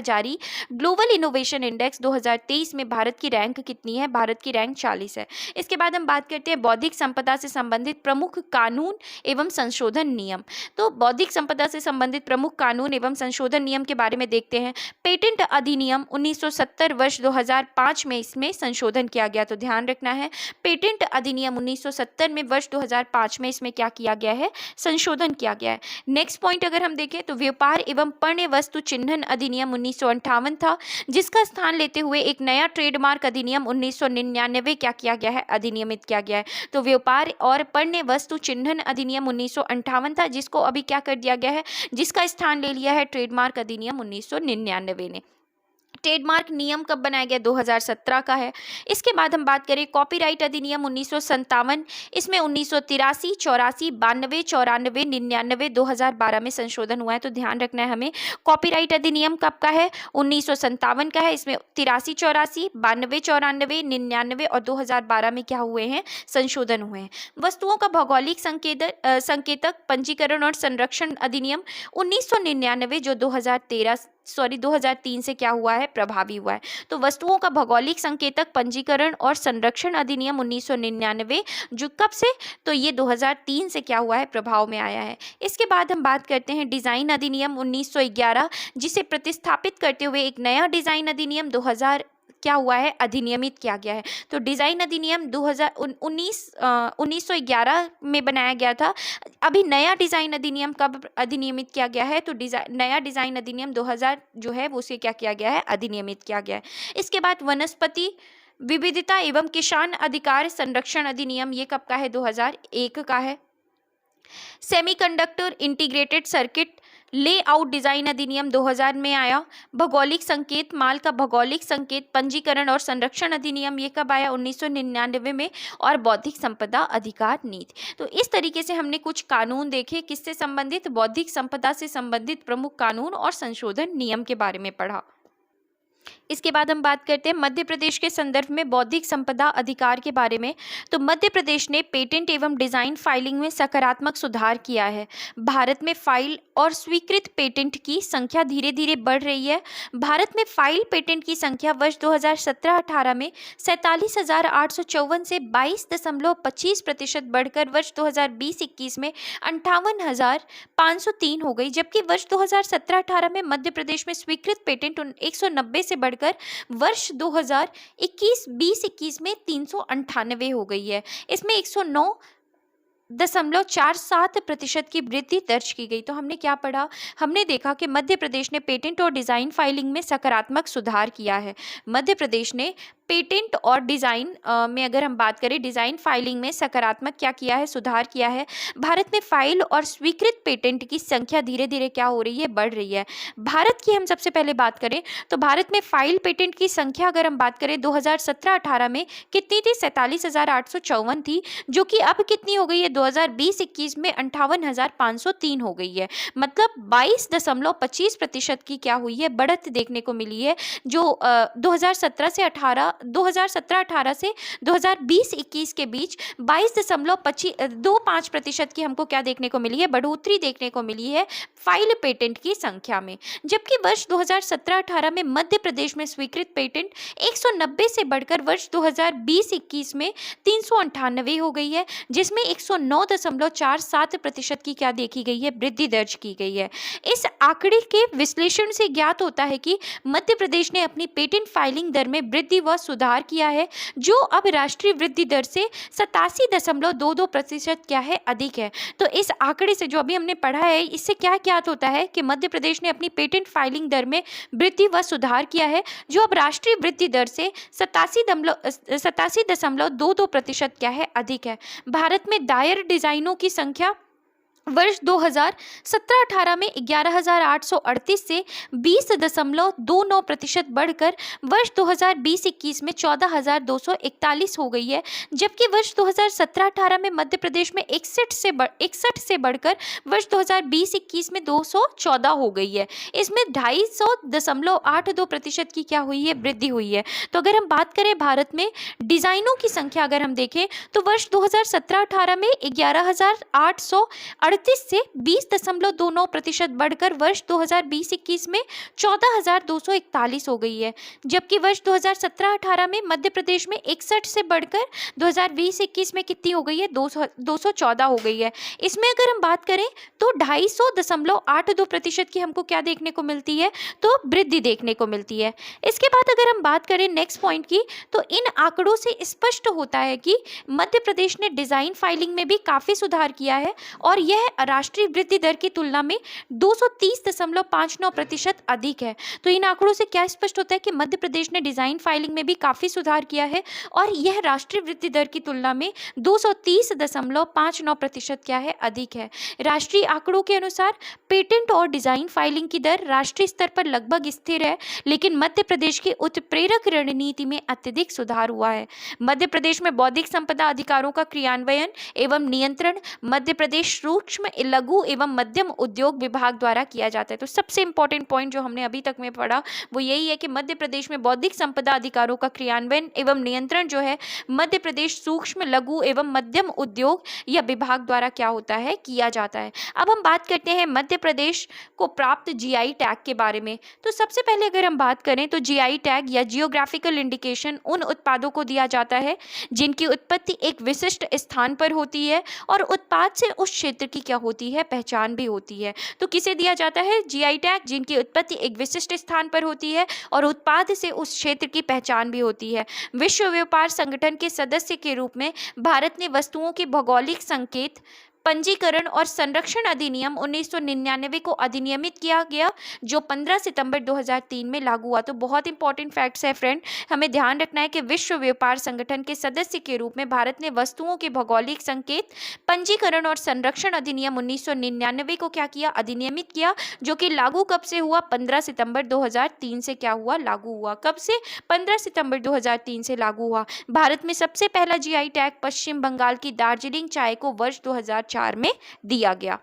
जारी ग्लोबल इनोवेशन इंडेक्स 2023 में भारत की रैंक कितनी है, भारत की रैंक 40 है। इसके बाद हम बात करते हैं बौद्धिक संपदा से संबंधित प्रमुख कानून एवं संशोधन नियम। तो बौद्धिक संपदा से संबंधित प्रमुख कानून एवं संशोधन नियम के बारे में देखते हैं। पेटेंट अधिनियम 1970 वर्ष 2005 में इसमें संशोधन किया गया। तो ध्यान रखना है, पेटेंट अधिनियम 1970 में वर्ष 2005 में इसमें क्या किया गया है, संशोधन किया गया है। नेक्स्ट पॉइंट अगर हम देखें तो व्यापार एवं पण्य वस्तु चिन्हन अधिनियम 1958 था, जिसका स्थान लेते हुए एक नया ट्रेडमार्क अधिनियम 1999 क्या किया गया है, अधिनियमित किया गया है। तो व्यापार और पण्य वस्तु चिन्हन अधिनियम 1958 था, जिसको अभी क्या कर दिया गया है, जिसका स्थान ले लिया है ट्रेडमार्क अधिनियम 1999 ने। ट्रेडमार्क नियम कब बनाया गया, 2017 का है। इसके बाद हम बात करें कॉपीराइट अधिनियम 1957, इसमें 1983, 84, 92, 94, 99, 2012 में संशोधन हुआ है। तो ध्यान रखना है हमें, कॉपीराइट अधिनियम कब का है, 1957 का है। इसमें 83, 84, 92, 94, 99 और 2012 में क्या हुए हैं, संशोधन हुए हैं। वस्तुओं का भौगोलिक संकेतक पंजीकरण और संरक्षण अधिनियम 1999 जो 2003 से क्या हुआ है, प्रभावी हुआ है। तो वस्तुओं का भौगोलिक संकेतक पंजीकरण और संरक्षण अधिनियम 1999 जो कब से, तो ये 2003 से क्या हुआ है, प्रभाव में आया है। इसके बाद हम बात करते हैं डिज़ाइन अधिनियम 1911, जिसे प्रतिस्थापित करते हुए एक नया डिज़ाइन अधिनियम 2000 क्या हुआ है, अधिनियमित किया गया है। तो डिज़ाइन अधिनियम 1911 में बनाया गया था। अभी नया डिज़ाइन अधिनियम कब अधिनियमित किया गया है, तो नया डिज़ाइन अधिनियम 2000 जो है वो उसे क्या किया गया है, अधिनियमित किया गया है। इसके बाद वनस्पति विविधता एवं किसान अधिकार संरक्षण अधिनियम ये कब का है, 2001 का है। Semiconductor integrated circuit layout design अधिनियम 2000 में आया। भौगोलिक संकेत माल का भौगोलिक संकेत पंजीकरण और संरक्षण अधिनियम ये कब आया, 1999 में। और बौद्धिक संपदा अधिकार नीति। तो इस तरीके से हमने कुछ कानून देखे, किससे संबंधित, बौद्धिक संपदा से संबंधित प्रमुख कानून और संशोधन नियम के बारे में पढ़ा। इसके बाद हम बात करते हैं मध्य प्रदेश के संदर्भ में बौद्धिक संपदा अधिकार के बारे में। तो मध्य प्रदेश ने पेटेंट एवं डिज़ाइन फाइलिंग में सकारात्मक सुधार किया है। भारत में फाइल और स्वीकृत पेटेंट की संख्या धीरे धीरे बढ़ रही है। भारत में फाइल पेटेंट की संख्या वर्ष 2017-18 में 47,854 से 22.25% बढ़कर वर्ष 2020-21 में 58,503 हो गई, जबकि वर्ष 2017-18 में मध्य प्रदेश में स्वीकृत पेटेंट 190 से बढ़कर वर्ष 2021-20 में 398 हो गई है। इसमें 109.47% की वृद्धि दर्ज की गई। तो हमने क्या पढ़ा, हमने देखा कि मध्य प्रदेश ने पेटेंट और डिज़ाइन फाइलिंग में सकारात्मक सुधार किया है। मध्य प्रदेश ने पेटेंट और डिज़ाइन में अगर हम बात करें, डिज़ाइन फाइलिंग में सकारात्मक क्या किया है, सुधार किया है। भारत में फाइल और स्वीकृत पेटेंट की संख्या धीरे धीरे क्या हो रही है, बढ़ रही है। भारत की हम सबसे पहले बात करें तो भारत में फाइल पेटेंट की संख्या अगर हम बात करें 2017-18 में कितनी थी, 47,854 थी, जो कि अब कितनी हो गई है, 2020-21 में 58,503 हो गई है। मतलब 22.25% की क्या हुई है, बढ़त देखने को मिली है, जो 2017-18 से 2020-21 के बीच 22.25% की हमको क्या देखने को मिली है, बढ़ोतरी देखने को मिली है फाइल पेटेंट की संख्या में। जबकि वर्ष 2017-18 में मध्य प्रदेश में स्वीकृत पेटेंट 190 से बढ़कर वर्ष 2020-21 में 398 हो गई है, जिसमें 109.47% की क्या देखी गई है, वृद्धि दर्ज की गई है। इस आंकड़े के विश्लेषण से ज्ञात होता है कि मध्य प्रदेश ने अपनी पेटेंट फाइलिंग दर में वृद्धि व सुधार किया है, जो अब राष्ट्रीय वृद्धि दर से 87.22% क्या है, अधिक है। तो इस आंकड़े से जो अभी हमने पढ़ा है, इससे क्या ज्ञात होता है कि मध्य प्रदेश ने अपनी पेटेंट फाइलिंग दर में वृद्धि व सुधार किया है, जो अब राष्ट्रीय वृद्धि दर से 87.22% क्या है, अधिक है। भारत में दायर डिजाइनों की संख्या वर्ष 2017-18 में 11,838 से 20.29% बढ़कर वर्ष 2020-21 में 14,241 हो गई है। जबकि वर्ष 2017-18 में मध्य प्रदेश में 61 से बढ़कर वर्ष 2020-21 में 214 हो गई है। इसमें 250.82% की क्या हुई है, वृद्धि हुई है। तो अगर हम बात करें भारत में डिजाइनों की संख्या अगर हम देखें तो वर्ष 2017-18 में 11,838 से 20.29% बढ़कर वर्ष 2020-21 में 14,241 हो गई है। जबकि वर्ष 2017-18 में मध्य प्रदेश में 61 से बढ़कर 2020-21 में कितनी हो गई है, 214 हो गई है। इसमें अगर हम बात करें तो 250.82% की हमको क्या देखने को मिलती है, तो वृद्धि देखने को मिलती है। इसके बाद अगर हम बात करें नेक्स्ट पॉइंट की, तो इन आंकड़ों से स्पष्ट होता है कि मध्य प्रदेश ने डिजाइन फाइलिंग में भी काफी सुधार किया है और यह राष्ट्रीय वृद्धि दर की तुलना में 230.59% अधिक है। तो इन आंकड़ों से क्या स्पष्ट होता है कि मध्य प्रदेश ने डिजाइन फाइलिंग में भी काफी सुधार किया है और यह राष्ट्रीय वृद्धि दर की तुलना में 230.59% क्या है, अधिक है। राष्ट्रीय आंकड़ों के अनुसार पेटेंट और डिजाइन फाइलिंग की दर राष्ट्रीय स्तर पर लगभग स्थिर है, लेकिन मध्य प्रदेश की उत्प्रेरक रणनीति में अत्यधिक सुधार हुआ है। मध्य प्रदेश में बौद्धिक संपदा अधिकारों का क्रियान्वयन एवं नियंत्रण मध्य प्रदेश सूक्ष्म, लघु एवं मध्यम उद्योग विभाग द्वारा किया जाता है। तो सबसे इंपॉर्टेंट पॉइंट जो हमने अभी तक में पढ़ा वो यही है कि मध्य प्रदेश में बौद्धिक संपदा अधिकारों का क्रियान्वयन एवं नियंत्रण जो है मध्य प्रदेश सूक्ष्म, लघु एवं मध्यम उद्योग या विभाग द्वारा क्या होता है, किया जाता है। अब हम बात करते हैं मध्य प्रदेश को प्राप्त जीआई टैग के बारे में। तो सबसे पहले अगर हम बात करें तो जीआई टैग या जियोग्राफिकल इंडिकेशन उन उत्पादों को दिया जाता है जिनकी उत्पत्ति एक विशिष्ट स्थान पर होती है और उत्पाद से उस क्षेत्र की क्या होती है, पहचान भी होती है। तो किसे दिया जाता है जीआई टैग, जिनकी उत्पत्ति एक विशिष्ट स्थान पर होती है और उत्पाद से उस क्षेत्र की पहचान भी होती है। विश्व व्यापार संगठन के सदस्य के रूप में भारत ने वस्तुओं के भौगोलिक संकेत, पंजीकरण और संरक्षण अधिनियम 1999 को अधिनियमित किया गया, जो 15 सितंबर 2003 में लागू हुआ। तो बहुत इंपॉर्टेंट फैक्ट्स है फ्रेंड, हमें ध्यान रखना है कि विश्व व्यापार संगठन के सदस्य के रूप में भारत ने वस्तुओं के भौगोलिक संकेत, पंजीकरण और संरक्षण अधिनियम 1999 को क्या किया, अधिनियमित किया, जो कि लागू कब से हुआ, 15 सितंबर 2003 से क्या हुआ, लागू हुआ। कब से, 15 सितंबर 2003 से लागू हुआ। भारत में सबसे पहला जीआई टैग पश्चिम बंगाल की दार्जिलिंग चाय को वर्ष 2004 में दिया गया।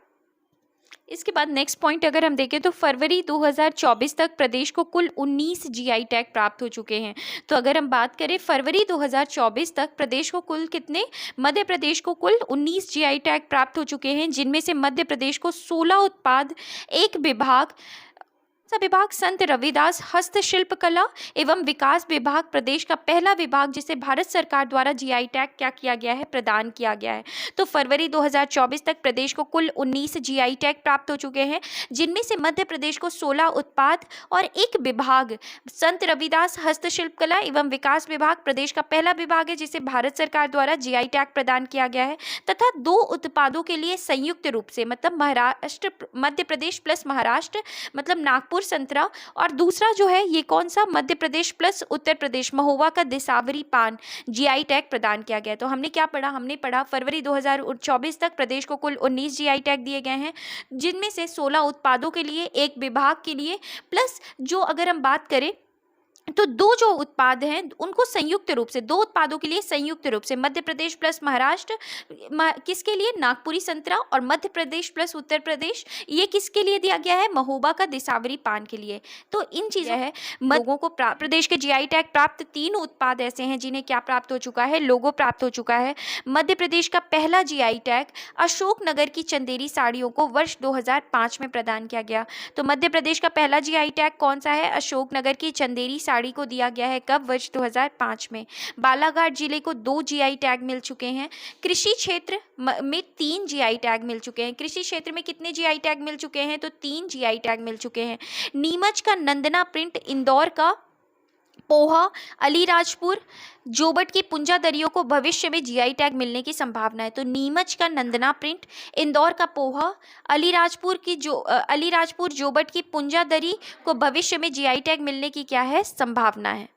इसके बाद नेक्स्ट पॉइंट अगर हम देखें तो फरवरी 2024 तक प्रदेश को कुल 19 जीआई टैग प्राप्त हो चुके हैं। तो अगर हम बात करें फरवरी 2024 तक प्रदेश को कुल कितने, मध्य प्रदेश को कुल 19 जीआई टैग प्राप्त हो चुके हैं, जिनमें से मध्य प्रदेश को 16 उत्पाद, एक विभाग, विभाग संत रविदास हस्तशिल्प कला एवं विकास विभाग, प्रदेश का पहला विभाग जिसे भारत सरकार द्वारा जीआई टैग क्या किया गया है, प्रदान किया गया है। तो फरवरी 2024 तक प्रदेश को कुल 19 जीआई टैग प्राप्त हो चुके हैं, जिनमें से मध्य प्रदेश को 16 उत्पाद और एक विभाग संत रविदास हस्तशिल्प कला एवं विकास विभाग, प्रदेश का पहला विभाग है जिसे भारत सरकार द्वारा जीआई टैग प्रदान किया गया है, तथा 2 उत्पादों के लिए संयुक्त रूप से, मतलब महाराष्ट्र, मध्य प्रदेश प्लस महाराष्ट्र, मतलब नागपुर संतरा, और दूसरा जो है ये कौन सा, मध्य प्रदेश प्लस उत्तर प्रदेश महोवा का दिसावरी पान, जीआई टैग प्रदान किया गया। तो हमने क्या पढ़ा, हमने पढ़ा फरवरी 2024 तक प्रदेश को कुल 19 जीआई टैग दिए गए हैं, जिनमें से 16 उत्पादों के लिए, एक विभाग के लिए, प्लस जो अगर हम बात करें तो दो जो उत्पाद हैं उनको संयुक्त रूप से, दो उत्पादों के लिए संयुक्त रूप से मध्य प्रदेश प्लस महाराष्ट्र, किसके लिए? नागपुरी संतरा, और मध्य प्रदेश प्लस उत्तर प्रदेश, ये किसके लिए दिया गया है? महोबा का दिसावरी पान के लिए। तो इन चीज़ें है लोगों को प्रदेश के जीआई टैग प्राप्त 3 उत्पाद ऐसे हैं जिन्हें क्या प्राप्त हो चुका है? लोगो प्राप्त हो चुका है। मध्य प्रदेश का पहला जीआई टैग अशोकनगर की चंदेरी साड़ियों को वर्ष 2005 में प्रदान किया गया। तो मध्य प्रदेश का पहला जीआई टैग कौन सा है? अशोकनगर की चंदेरी साड़ी को दिया गया है। कब? वर्ष 2005 में। बालाघाट जिले को 2 जीआई टैग मिल चुके हैं। कृषि क्षेत्र में 3 जीआई टैग मिल चुके हैं। कृषि क्षेत्र में कितने जीआई टैग मिल चुके हैं? तो 3 जीआई टैग मिल चुके हैं। नीमच का नंदना प्रिंट, इंदौर का पोहा, अलीराजपुर जोबट की पुंजा दरियों को भविष्य में जीआई टैग मिलने की संभावना है। तो नीमच का नंदना प्रिंट, इंदौर का पोहा, अलीराजपुर जोबट की पुंजा दरी को भविष्य में जीआई टैग मिलने की क्या है? संभावना है।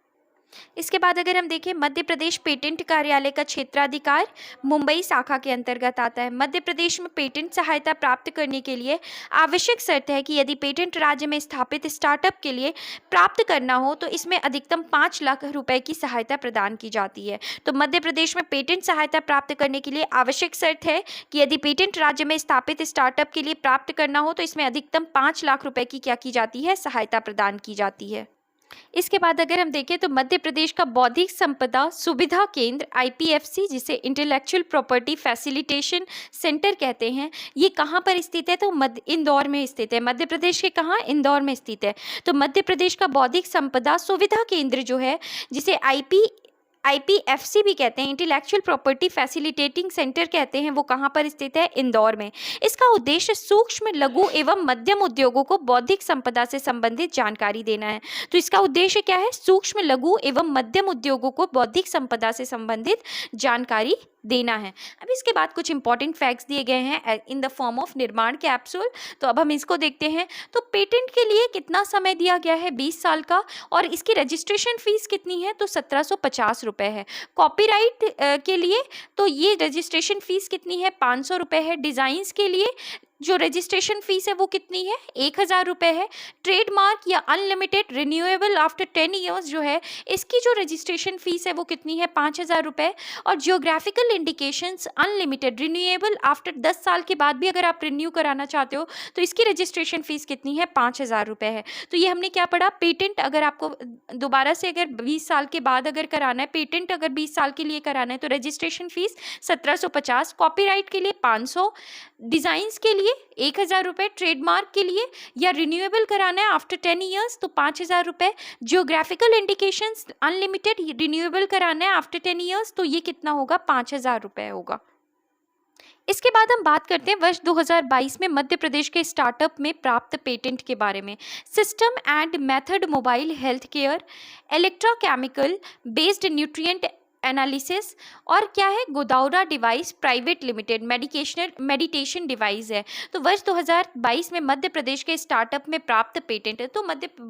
इसके बाद अगर हम देखें, मध्य प्रदेश पेटेंट कार्यालय का क्षेत्राधिकार मुंबई शाखा के अंतर्गत आता है। मध्य प्रदेश में पेटेंट सहायता प्राप्त करने के लिए आवश्यक शर्त है कि यदि पेटेंट राज्य में स्थापित स्टार्टअप के लिए प्राप्त करना हो तो इसमें अधिकतम 5 लाख रुपए की सहायता प्रदान की जाती है। तो मध्य प्रदेश में पेटेंट सहायता प्राप्त करने के लिए आवश्यक शर्त है कि यदि पेटेंट राज्य में स्थापित स्टार्टअप के लिए प्राप्त करना हो तो इसमें अधिकतम 5 लाख रुपए की क्या की जाती है? सहायता प्रदान की जाती है। इसके बाद अगर हम देखें तो मध्य प्रदेश का बौद्धिक संपदा सुविधा केंद्र आईपीएफसी, जिसे इंटेलेक्चुअल प्रॉपर्टी फैसिलिटेशन सेंटर कहते हैं, ये कहाँ पर स्थित है? तो इंदौर में स्थित है। मध्य प्रदेश के कहाँ? इंदौर में स्थित है। तो मध्य प्रदेश का बौद्धिक संपदा सुविधा केंद्र जो है, जिसे आईपीएफसी भी कहते हैं, इंटेलेक्चुअल प्रॉपर्टी फैसिलिटेटिंग सेंटर कहते हैं, वो कहाँ पर स्थित है? इंदौर में। इसका उद्देश्य सूक्ष्म, लघु एवं मध्यम उद्योगों को बौद्धिक संपदा से संबंधित जानकारी देना है। तो इसका उद्देश्य क्या है? सूक्ष्म, लघु एवं मध्यम उद्योगों को बौद्धिक संपदा से संबंधित जानकारी देना है। अब इसके बाद कुछ इंपॉर्टेंट फैक्ट्स दिए गए हैं इन द फॉर्म ऑफ निर्माण कैप्सूल। तो अब हम इसको देखते हैं। तो पेटेंट के लिए कितना समय दिया गया है? 20 साल का। और इसकी रजिस्ट्रेशन फीस कितनी है? तो 1750 रुपये है। कॉपीराइट के लिए तो ये रजिस्ट्रेशन फीस कितनी है? 500 रुपये है। डिज़ाइंस के लिए जो रजिस्ट्रेशन फीस है वो कितनी है? 1000 रुपये है। ट्रेडमार्क या अनलिमिटेड रिन्यूएबल आफ्टर 10 ईयर्स जो है, इसकी जो रजिस्ट्रेशन फीस है वो कितनी है? 5000 रुपये। और geographical indications unlimited renewable after 10 साल के बाद भी अगर आप रिन्यू कराना चाहते हो तो इसकी रजिस्ट्रेशन फीस कितनी है? 5000 रुपये है। तो ये हमने क्या पढ़ा? पेटेंट अगर आपको दोबारा से अगर 20 साल के बाद अगर कराना है, पेटेंट अगर 20 साल के लिए कराना है तो रजिस्ट्रेशन फीस 1750, कॉपीराइट के लिए 500, डिज़ाइंस के लिए 1000 रुपये, ट्रेडमार्क के लिए या रिन्यूएबल कराना है आफ्टर 10 ईयर्स तो 5000 रुपये, जियोग्राफिकल इंडिकेशंस अनलिमिटेड रिन्यूएबल कराना है आफ्टर 10 ईयर्स तो ये कितना होगा? 5000 रुपये होगा। इसके बाद हम बात करते हैं वर्ष 2022 में मध्य प्रदेश के स्टार्टअप में प्राप्त पेटेंट के बारे में। System and method mobile health care, electrochemical based nutrient analysis, और क्या है? Godavara device private limited meditation device है। तो वर्ष 2022 में मध्य प्रदेश के स्टार्टअप में प्राप्त पेटेंट है। तो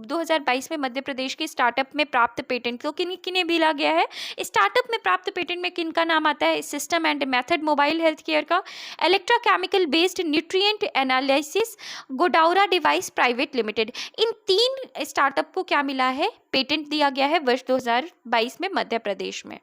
2022 में मध्य प्रदेश के स्टार्टअप में प्राप्त पेटेंट तो किन्हें मिला गया है? स्टार्टअप में प्राप्त पेटेंट में किनका नाम आता है? System and method mobile health care का, electrochemical based nutrient analysis, Godavara device private limited. इन 3 स्टार्टअप को क्या मिला है? पेटेंट दिया गया है वर्ष 2022 में मध्य प्रदेश में।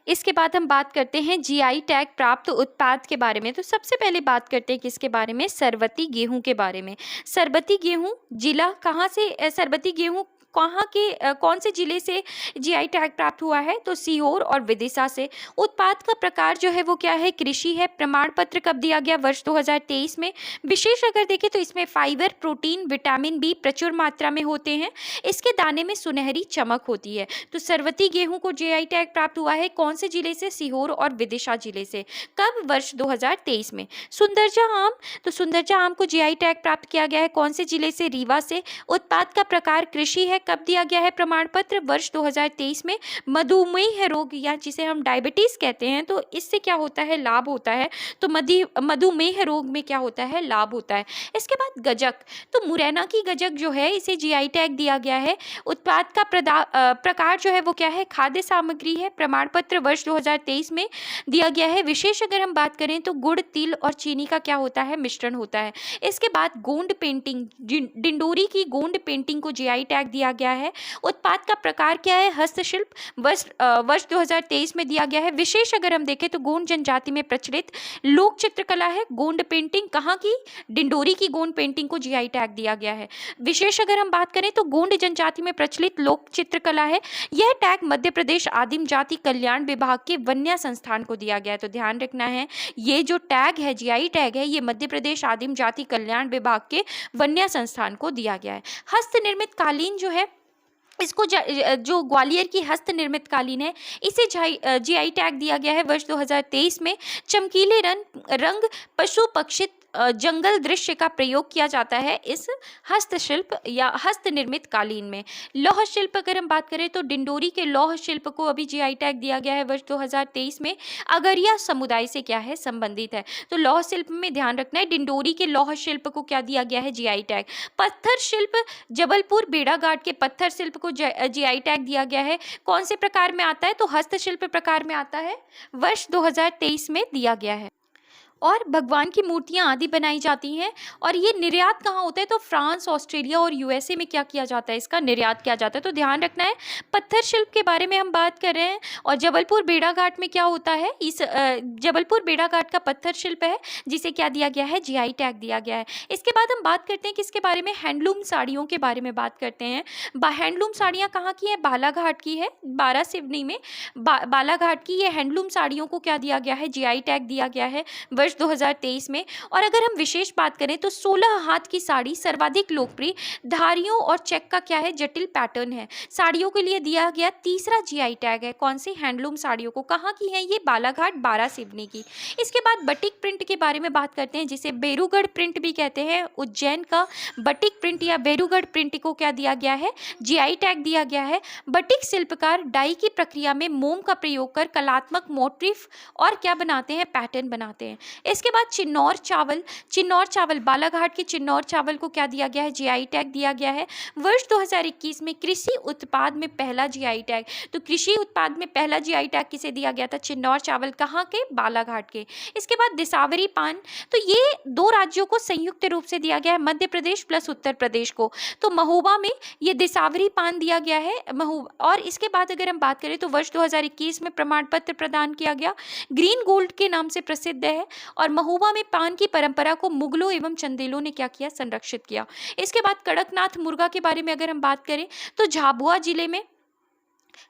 इसके बाद हम बात करते हैं जीआई टैग प्राप्त उत्पाद के बारे में। तो सबसे पहले बात करते हैं किसके बारे में? सरबती गेहूं के बारे में। सरबती गेहूं जिला कहाँ से? सरबती गेहूं कहाँ के कौन से जिले से जीआई टैग प्राप्त हुआ है? तो सीहोर और विदिशा से। उत्पाद का प्रकार जो है वो क्या है? कृषि है। प्रमाण पत्र कब दिया गया? वर्ष 2023 में। विशेष अगर देखें तो इसमें फाइबर, प्रोटीन, विटामिन बी प्रचुर मात्रा में होते हैं। इसके दाने में सुनहरी चमक होती है। तो सरबती गेहूं को जीआई टैग प्राप्त हुआ है कौन से जिले से? सीहोर और विदिशा जिले से। कब? वर्ष 2023 में। सुंदरजा आम, तो सुंदरजा आम को जीआई टैग प्राप्त किया गया है कौन से जिले से? रीवा से। उत्पाद का प्रकार कृषि है। कब दिया गया है प्रमाण पत्र? वर्ष 2023 में। मधुमेह रोग या जिसे हम डायबिटीज कहते हैं, तो इससे क्या होता है? लाभ होता है। तो मधुमेह रोग में क्या होता है? लाभ होता है। इसके बाद गजक, तो मुरैना की गजक जो है इसे जीआई टैग दिया गया है। उत्पाद का प्रकार जो है वो क्या है? खाद्य सामग्री है। प्रमाण पत्र वर्ष 2023 में दिया गया है। विशेष अगर हम बात करें तो गुड़, तिल और चीनी का क्या होता है? मिश्रण होता है। इसके बाद गोंड पेंटिंग, डिंडोरी की गोंड पेंटिंग को जीआई टैग दिया दिया गया है। उत्पाद का प्रकार क्या है? हस्तशिल्प। वर्ष 2023 में दिया गया है। विशेष अगर हम देखें तो गोंड जनजाति में प्रचलित लोक चित्रकला है गोंड पेंटिंग। कहाँ की? डिंडोरी की गोंड पेंटिंग को जीआई टैग दिया गया है। विशेष अगर हम बात करें तो गोंड जनजाति में प्रचलित लोक चित्रकला है। यह टैग मध्य प्रदेश आदिम जाति कल्याण विभाग के वन्या संस्थान को दिया गया है। तो ध्यान रखना है, ये जो टैग है, जीआई टैग है, ये मध्य प्रदेश आदिम जाति कल्याण विभाग के वन्या संस्थान को दिया गया है। हस्त निर्मित कालीन जो है, इसको जो ग्वालियर की हस्त निर्मित कालीन है, इसे जीआई टैग दिया गया है वर्ष 2023 में। चमकीले रंग पशु पक्षी जंगल दृश्य का प्रयोग किया जाता है इस हस्तशिल्प या हस्त निर्मित कालीन में। लौह शिल्प अगर हम बात करें तो डिंडोरी के लौह शिल्प को अभी जीआई टैग दिया गया है वर्ष 2023 में। अगरिया समुदाय से क्या है? संबंधित है। तो लौह शिल्प में ध्यान रखना है, डिंडोरी के लौह शिल्प को क्या दिया गया है? GI tag. पत्थर शिल्प, जबलपुर बेड़ाघाट के पत्थर शिल्प को जीआई टैग दिया गया है। कौन से प्रकार में आता है? तो हस्तशिल्प प्रकार में आता है, वर्ष 2023 में दिया गया है। और भगवान की मूर्तियां आदि बनाई जाती हैं। और ये निर्यात कहाँ होता है? तो फ्रांस, ऑस्ट्रेलिया और यूएसए में क्या किया जाता है? इसका निर्यात किया जाता है। तो ध्यान रखना है, पत्थर शिल्प के बारे में हम बात कर रहे हैं। और जबलपुर बेड़ाघाट में क्या होता है? इस जबलपुर बेड़ाघाट का पत्थर शिल्प है जिसे क्या दिया गया है? जीआई टैग दिया गया है। इसके बाद हम बात करते हैं किसके बारे में? हैंडलूम साड़ियों के बारे में बात करते हैं। हैंडलूम साड़ियाँ कहाँ की है? बालाघाट की है, बारासिवनी में बालाघाट की ये हैंडलूम साड़ियों को क्या दिया गया है? जीआई टैग दिया गया है वर्ष 2023 में। और अगर हम विशेष बात करें तो 16 हाथ की साड़ी सर्वाधिक लोकप्रिय धारियों और चेक का क्या है? जटिल पैटर्न है। साड़ियों के लिए दिया गया तीसरा जीआई टैग है। कौन सी? हैंडलूम साड़ियों को। कहाँ की है ये? बालाघाट, बारासिवनी की। इसके बाद बटिक प्रिंट के बारे में बात करते हैं, जिसे बेरूगढ़ प्रिंट भी कहते हैं। उज्जैन का बटिक प्रिंट या बेरूगढ़ प्रिंट को क्या दिया गया है? जीआई टैग दिया गया है। बटिक शिल्पकार डाई की प्रक्रिया में मोम का प्रयोग कर कलात्मक मोटिफ और क्या बनाते हैं? पैटर्न बनाते हैं। इसके बाद चिन्नौर चावल बालाघाट के चिन्नौर चावल को क्या दिया गया है? जीआई टैग दिया गया है वर्ष 2021 में। कृषि उत्पाद में पहला जीआई टैग, तो कृषि उत्पाद में पहला जीआई टैग किसे दिया गया था? चिन्नौर चावल। कहाँ के? बालाघाट के। इसके बाद दिसावरी पान, तो ये दो राज्यों को संयुक्त रूप से दिया गया है, मध्य प्रदेश प्लस उत्तर प्रदेश को। तो महोबा में ये दिसावरी पान दिया गया है, महोबा। और इसके बाद अगर हम बात करें तो वर्ष 2021 में प्रमाण पत्र प्रदान किया गया, ग्रीन गोल्ड के नाम से प्रसिद्ध है। और महोबा में पान की परंपरा को मुगलों एवं चंदेलों ने क्या किया? संरक्षित किया। इसके बाद कड़कनाथ मुर्गा के बारे में अगर हम बात करें तो झाबुआ जिले में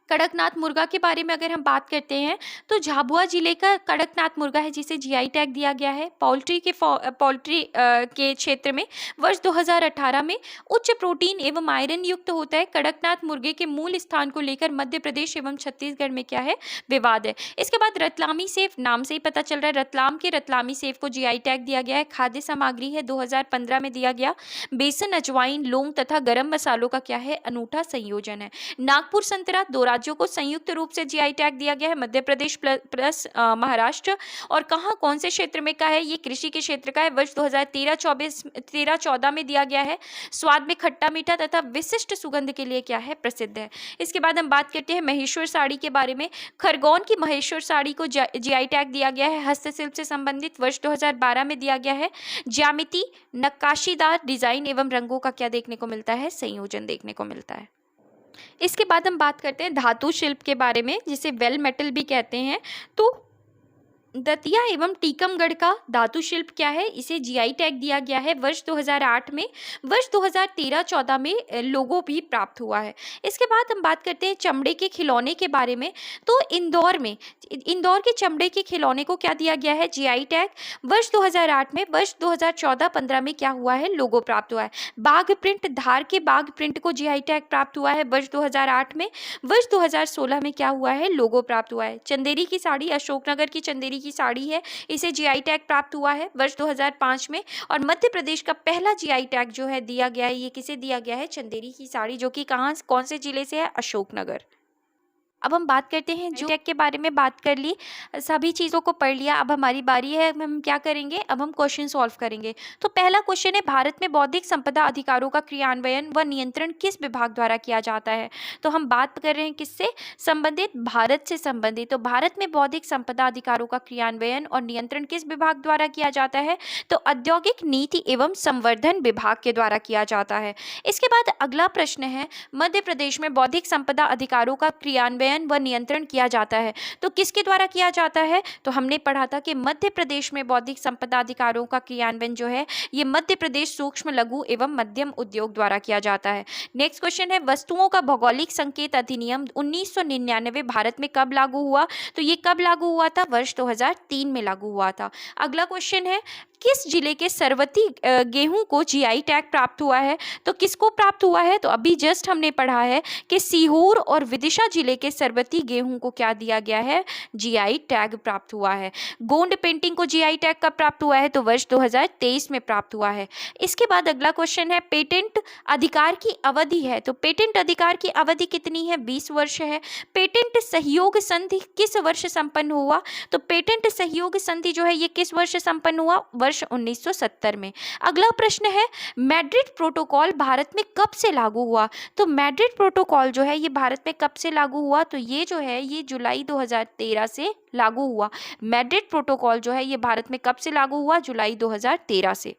कड़कनाथ मुर्गा के बारे में अगर हम बात करते हैं तो झाबुआ जिले का कड़कनाथ मुर्गा है जिसे जीआई टैग दिया गया है। पोल्ट्री के क्षेत्र में वर्ष 2018 में उच्च प्रोटीन एवं आयरन युक्त होता है। कड़कनाथ मुर्गे के मूल स्थान को लेकर मध्य प्रदेश एवं छत्तीसगढ़ में क्या है? विवाद है। इसके बाद रतलामी सेव, नाम से ही पता चल रहा है, रतलाम के रतलामी सेव को जीआई टैग दिया गया है। खाद्य सामग्री है, 2015 में दिया गया। बेसन, अजवाइन, लौंग तथा गरम मसालों का क्या है? अनूठा संयोजन है। नागपुर संतरा, दो राज्यों को संयुक्त रूप से जीआई टैग दिया गया है, मध्य प्रदेश प्लस महाराष्ट्र। और कहाँ, कौन से क्षेत्र में का है? ये कृषि के क्षेत्र का है। वर्ष 2013-14 में दिया गया है। स्वाद में खट्टा मीठा तथा विशिष्ट सुगंध के लिए क्या है? प्रसिद्ध है। इसके बाद हम बात करते हैं महेश्वर साड़ी के बारे में। खरगोन की महेश्वर साड़ी को जीआई टैग दिया गया है, हस्तशिल्प से संबंधित, वर्ष 2012 में दिया गया है। ज्यामिति, नक्काशीदार डिजाइन एवं रंगों का क्या देखने को मिलता है? संयोजन देखने को मिलता है। इसके बाद हम बात करते हैं धातु शिल्प के बारे में, जिसे वेल मेटल भी कहते हैं। तो दतिया एवं टीकमगढ़ का धातु शिल्प क्या है? इसे जीआई टैग दिया गया है वर्ष 2008 में। वर्ष 2013-14 में लोगो भी प्राप्त हुआ है। इसके बाद हम बात करते हैं चमड़े के खिलौने के बारे में। तो इंदौर के चमड़े के खिलौने को क्या दिया गया है? जीआई टैग वर्ष 2008 में। वर्ष 2014-15 में क्या हुआ है? लोगो प्राप्त हुआ है। बाघ प्रिंट, धार के बाघ प्रिंट को जीआई टैग प्राप्त हुआ है वर्ष 2008 में। वर्ष 2016 में क्या हुआ है? लोगो प्राप्त हुआ है। चंदेरी की साड़ी, अशोकनगर की चंदेरी की साड़ी है, इसे जीआई टैग प्राप्त हुआ है वर्ष 2005 में। और मध्य प्रदेश का पहला जीआई टैग जो है दिया गया है, ये किसे दिया गया है? चंदेरी की साड़ी, जो कि कहाँ, कौन से जिले से है? अशोकनगर। अब हम बात करते हैं जो टैग के बारे में बात कर ली, सभी चीज़ों को पढ़ लिया। अब हमारी बारी है, अब हम क्या करेंगे, अब हम क्वेश्चन सॉल्व करेंगे। तो पहला क्वेश्चन है, भारत में बौद्धिक संपदा अधिकारों का क्रियान्वयन व नियंत्रण किस विभाग द्वारा किया जाता है। तो हम बात कर रहे हैं किससे संबंधित, भारत से संबंधित। तो भारत में बौद्धिक संपदा अधिकारों का क्रियान्वयन और नियंत्रण किस विभाग द्वारा किया जाता है, तो औद्योगिक नीति एवं संवर्धन विभाग के द्वारा किया जाता है। इसके बाद अगला प्रश्न है, मध्य प्रदेश में बौद्धिक संपदा अधिकारों का क्रियान्वयन व नियंत्रण किया जाता है, तो किसके द्वारा किया जाता है। तो हमने पढ़ा था कि मध्य प्रदेश में बौद्धिक संपदा अधिकारों का क्रियान्वयन जो है ये मध्य प्रदेश सूक्ष्म लघु एवं मध्यम उद्योग द्वारा किया जाता है। नेक्स्ट क्वेश्चन है, वस्तुओं का भौगोलिक संकेत अधिनियम 1999 भारत में कब लागू हुआ। तो ये कब लागू हुआ था, वर्ष 2003 में लागू हुआ था। अगला क्वेश्चन है, किस जिले के सरवती गेहूं को जीआई टैग प्राप्त हुआ है। तो किसको प्राप्त हुआ है, तो अभी जस्ट हमने पढ़ा है कि सीहोर और विदिशा जिले के सरवती गेहूं को क्या दिया गया है, जीआई टैग प्राप्त हुआ है। गोंड पेंटिंग को जीआई टैग कब प्राप्त हुआ है, तो वर्ष 2023 में प्राप्त हुआ है। इसके बाद अगला क्वेश्चन है, पेटेंट अधिकार की अवधि है। तो पेटेंट अधिकार की अवधि कितनी है, 20 वर्ष है। पेटेंट सहयोग संधि किस वर्ष संपन्न हुआ। तो पेटेंट सहयोग संधि जो है ये किस वर्ष संपन्न हुआ, वर्ष 1970 में। अगला प्रश्न है, मैड्रिड प्रोटोकॉल भारत में कब से लागू हुआ। तो मैड्रिड प्रोटोकॉल जो है ये भारत में कब से लागू हुआ, तो ये जो है ये जुलाई 2013 से लागू हुआ। मैड्रिड प्रोटोकॉल जो है ये भारत में कब से लागू हुआ, जुलाई 2013 से।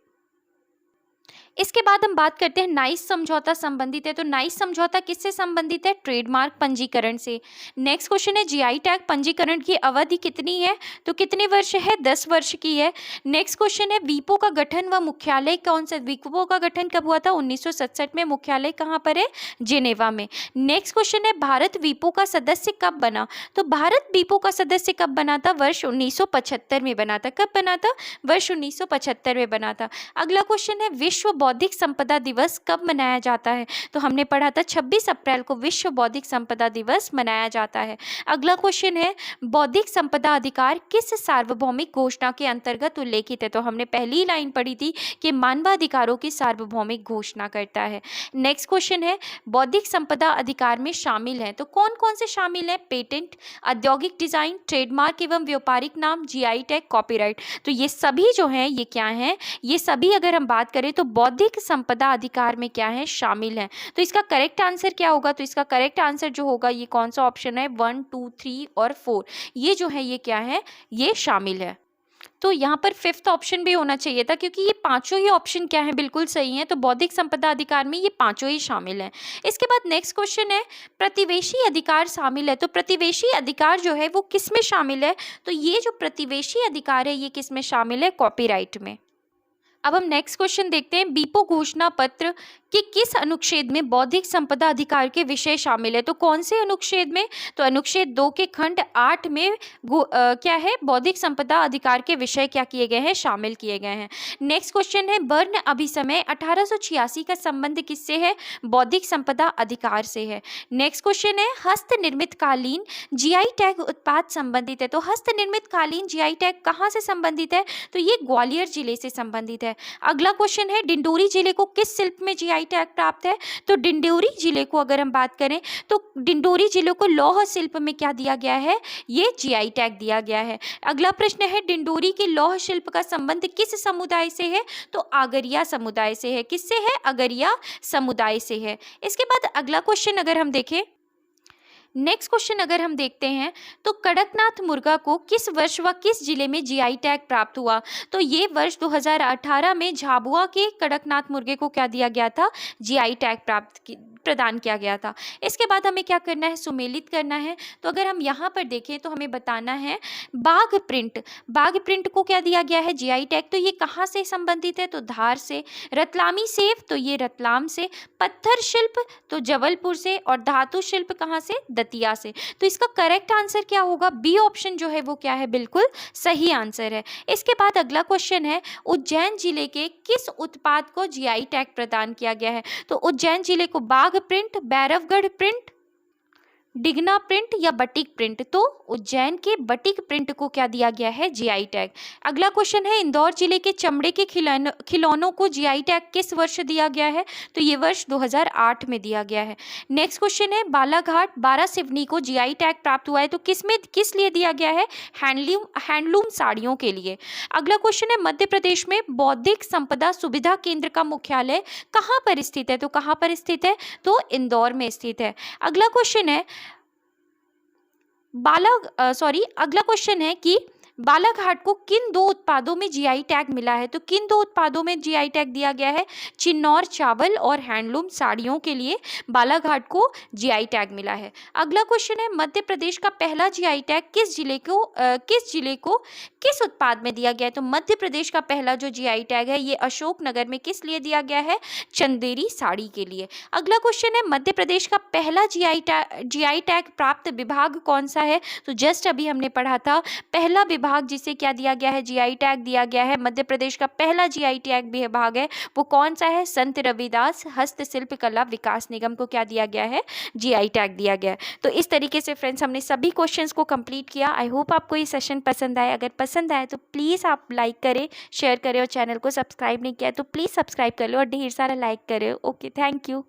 इसके बाद हम बात करते हैं नाइस समझौता संबंधित है। तो नाइस समझौता किससे संबंधित है, ट्रेडमार्क पंजीकरण से। नेक्स्ट क्वेश्चन है, जीआई टैग पंजीकरण की अवधि कितनी है। तो कितने वर्ष है, 10 वर्ष की है। नेक्स्ट क्वेश्चन है, वीपो का गठन व मुख्यालय कौन सा, वीपो का गठन कब हुआ था, 1967 में। मुख्यालय कहाँ पर है, जेनेवा में। नेक्स्ट क्वेश्चन है, भारत वीपो का सदस्य कब बना। तो भारत वीपो का सदस्य कब बना था, वर्ष 1975 में बना था। कब बना था, वर्ष 1975 में बना था। अगला क्वेश्चन है, विश्व बौद्धिक संपदा दिवस कब मनाया जाता है। तो हमने पढ़ा था 26 अप्रैल को विश्व बौद्धिक संपदा दिवस मनाया जाता है। अगला क्वेश्चन है, बौद्धिक संपदा अधिकार किस सार्वभौमिक घोषणा के अंतर्गत उल्लेखित है। तो हमने पहली लाइन पढ़ी थी कि मानवाधिकारों की सार्वभौमिक घोषणा करता है। नेक्स्ट क्वेश्चन है, बौद्धिक संपदा अधिकार में शामिल है। तो कौन कौन से शामिल है, पेटेंट, औद्योगिक डिजाइन, ट्रेडमार्क एवं व्यापारिक नाम, जीआई टैग, कॉपीराइट। तो ये सभी जो हैं ये क्या हैं, ये सभी अगर हम बात करें तो बौद्धिक संपदा अधिकार में क्या है, शामिल है। तो इसका करेक्ट आंसर क्या होगा, तो इसका करेक्ट आंसर जो होगा ये कौन सा ऑप्शन है, 1, 2, 3 और 4, ये जो है ये क्या है, ये शामिल है। तो यहाँ पर 5th ऑप्शन भी होना चाहिए था, क्योंकि ये पांचों ही ऑप्शन क्या है, बिल्कुल सही है। तो बौद्धिक संपदा अधिकार में ये पांचों ही शामिल हैं। इसके बाद नेक्स्ट क्वेश्चन है, प्रतिवेशी अधिकार शामिल है। तो प्रतिवेशी अधिकार जो है वो किस में शामिल है। तो ये जो प्रतिवेशी अधिकार है ये किस में शामिल है, कॉपीराइट में। अब हम नेक्स्ट क्वेश्चन देखते हैं, बीपो घोषणा पत्र कि किस अनुच्छेद में बौद्धिक संपदा अधिकार के विषय शामिल है। तो कौन से अनुच्छेद में, तो अनुच्छेद 2 के खंड 8 में क्या है, बौद्धिक संपदा अधिकार के विषय क्या किए गए हैं, शामिल किए गए हैं। नेक्स्ट क्वेश्चन है, वर्ण अभिसमय 1886 का संबंध किससे है, बौद्धिक संपदा अधिकार से है। नेक्स्ट क्वेश्चन है, हस्त निर्मित कालीन जीआई टैग उत्पाद संबंधित है। तो हस्त निर्मित कालीन जीआई टैग कहाँ से संबंधित है, तो ये ग्वालियर जिले से संबंधित है। अगला क्वेश्चन है, डिंडोरी जिले को किस शिल्प में जीआई टैग प्राप्त है। तो डिंडोरी जिले को अगर हम बात करें तो डिंडोरी जिले को लौह शिल्प में क्या दिया गया है, ये जीआई टैग दिया गया है। अगला प्रश्न है, डिंडोरी के लौह शिल्प का संबंध किस समुदाय से है। तो आगरिया समुदाय से है। किससे है, आगरिया समुदाय से है। इसके बाद अगला क्वेश्चन अगर हम देखें, नेक्स्ट क्वेश्चन अगर हम देखते हैं तो कड़कनाथ मुर्गा को किस वर्ष व किस जिले में जीआई टैग प्राप्त हुआ। तो ये वर्ष 2018 में झाबुआ के कड़कनाथ मुर्गे को क्या दिया गया था, जीआई टैग प्रदान किया गया था। इसके बाद हमें क्या करना है, सुमेलित करना है। तो अगर हम यहाँ पर देखें तो हमें बताना है, बाघ प्रिंट को क्या दिया गया है, जीआई टैग। तो ये कहाँ से संबंधित है, तो धार से। रतलामी सेव, तो ये रतलाम से। पत्थर शिल्प तो जबलपुर से। और धातु शिल्प कहाँ से, दतिया से। तो इसका करेक्ट आंसर क्या होगा, बी ऑप्शन जो है वो क्या है, बिल्कुल सही आंसर है। इसके बाद अगला क्वेश्चन है, उज्जैन जिले के किस उत्पाद को जीआई टैग प्रदान किया गया है। तो उज्जैन जिले को बाघ प्रिंट, भैरवगढ़ प्रिंट, डिगना प्रिंट या बटिक प्रिंट, तो उज्जैन के बटिक प्रिंट को क्या दिया गया है, जीआई टैग। अगला क्वेश्चन है इंदौर जिले के चमड़े के खिलौनों को जीआई टैग किस वर्ष दिया गया है, तो ये वर्ष 2008 में दिया गया है। नेक्स्ट क्वेश्चन है बालाघाट बारासिवनी को जीआई टैग प्राप्त हुआ है, तो किस लिए दिया गया है, हैंडलूम साड़ियों के लिए। अगला क्वेश्चन है मध्य प्रदेश में बौद्धिक संपदा सुविधा केंद्र का मुख्यालय कहाँ पर स्थित है, तो कहाँ पर स्थित है, तो इंदौर में स्थित है। अगला क्वेश्चन है अगला क्वेश्चन है कि बालाघाट को किन दो उत्पादों में जीआई टैग मिला है, तो किन दो उत्पादों में जीआई टैग दिया गया है, चिन्नौर चावल और हैंडलूम साड़ियों के लिए बालाघाट को जीआई टैग मिला है। अगला क्वेश्चन है मध्य प्रदेश का पहला जीआई टैग किस जिले को किस उत्पाद में दिया गया है, तो मध्य प्रदेश का पहला जो जीआई टैग है ये अशोकनगर में किस लिए दिया गया है, चंदेरी साड़ी के लिए। अगला क्वेश्चन है मध्य प्रदेश का पहला जीआई टैग प्राप्त विभाग कौन सा है, तो जस्ट अभी हमने पढ़ा था पहला विभाग जिसे क्या दिया गया है, जीआई टैग दिया गया है, मध्य प्रदेश का पहला जीआई टैग विभाग है वो कौन सा है, संत रविदास हस्तशिल्प कला विकास निगम को क्या दिया गया है, जीआई टैग दिया गया है। तो इस तरीके से फ्रेंड्स हमने सभी क्वेश्चंस को कंप्लीट किया। आई होप आपको ये सेशन पसंद आए। अगर पसंद आए तो प्लीज़ आप लाइक करें, शेयर करें और चैनल को सब्सक्राइब नहीं किया तो प्लीज़ सब्सक्राइब कर लो और ढेर सारा लाइक करें। Okay, thank you.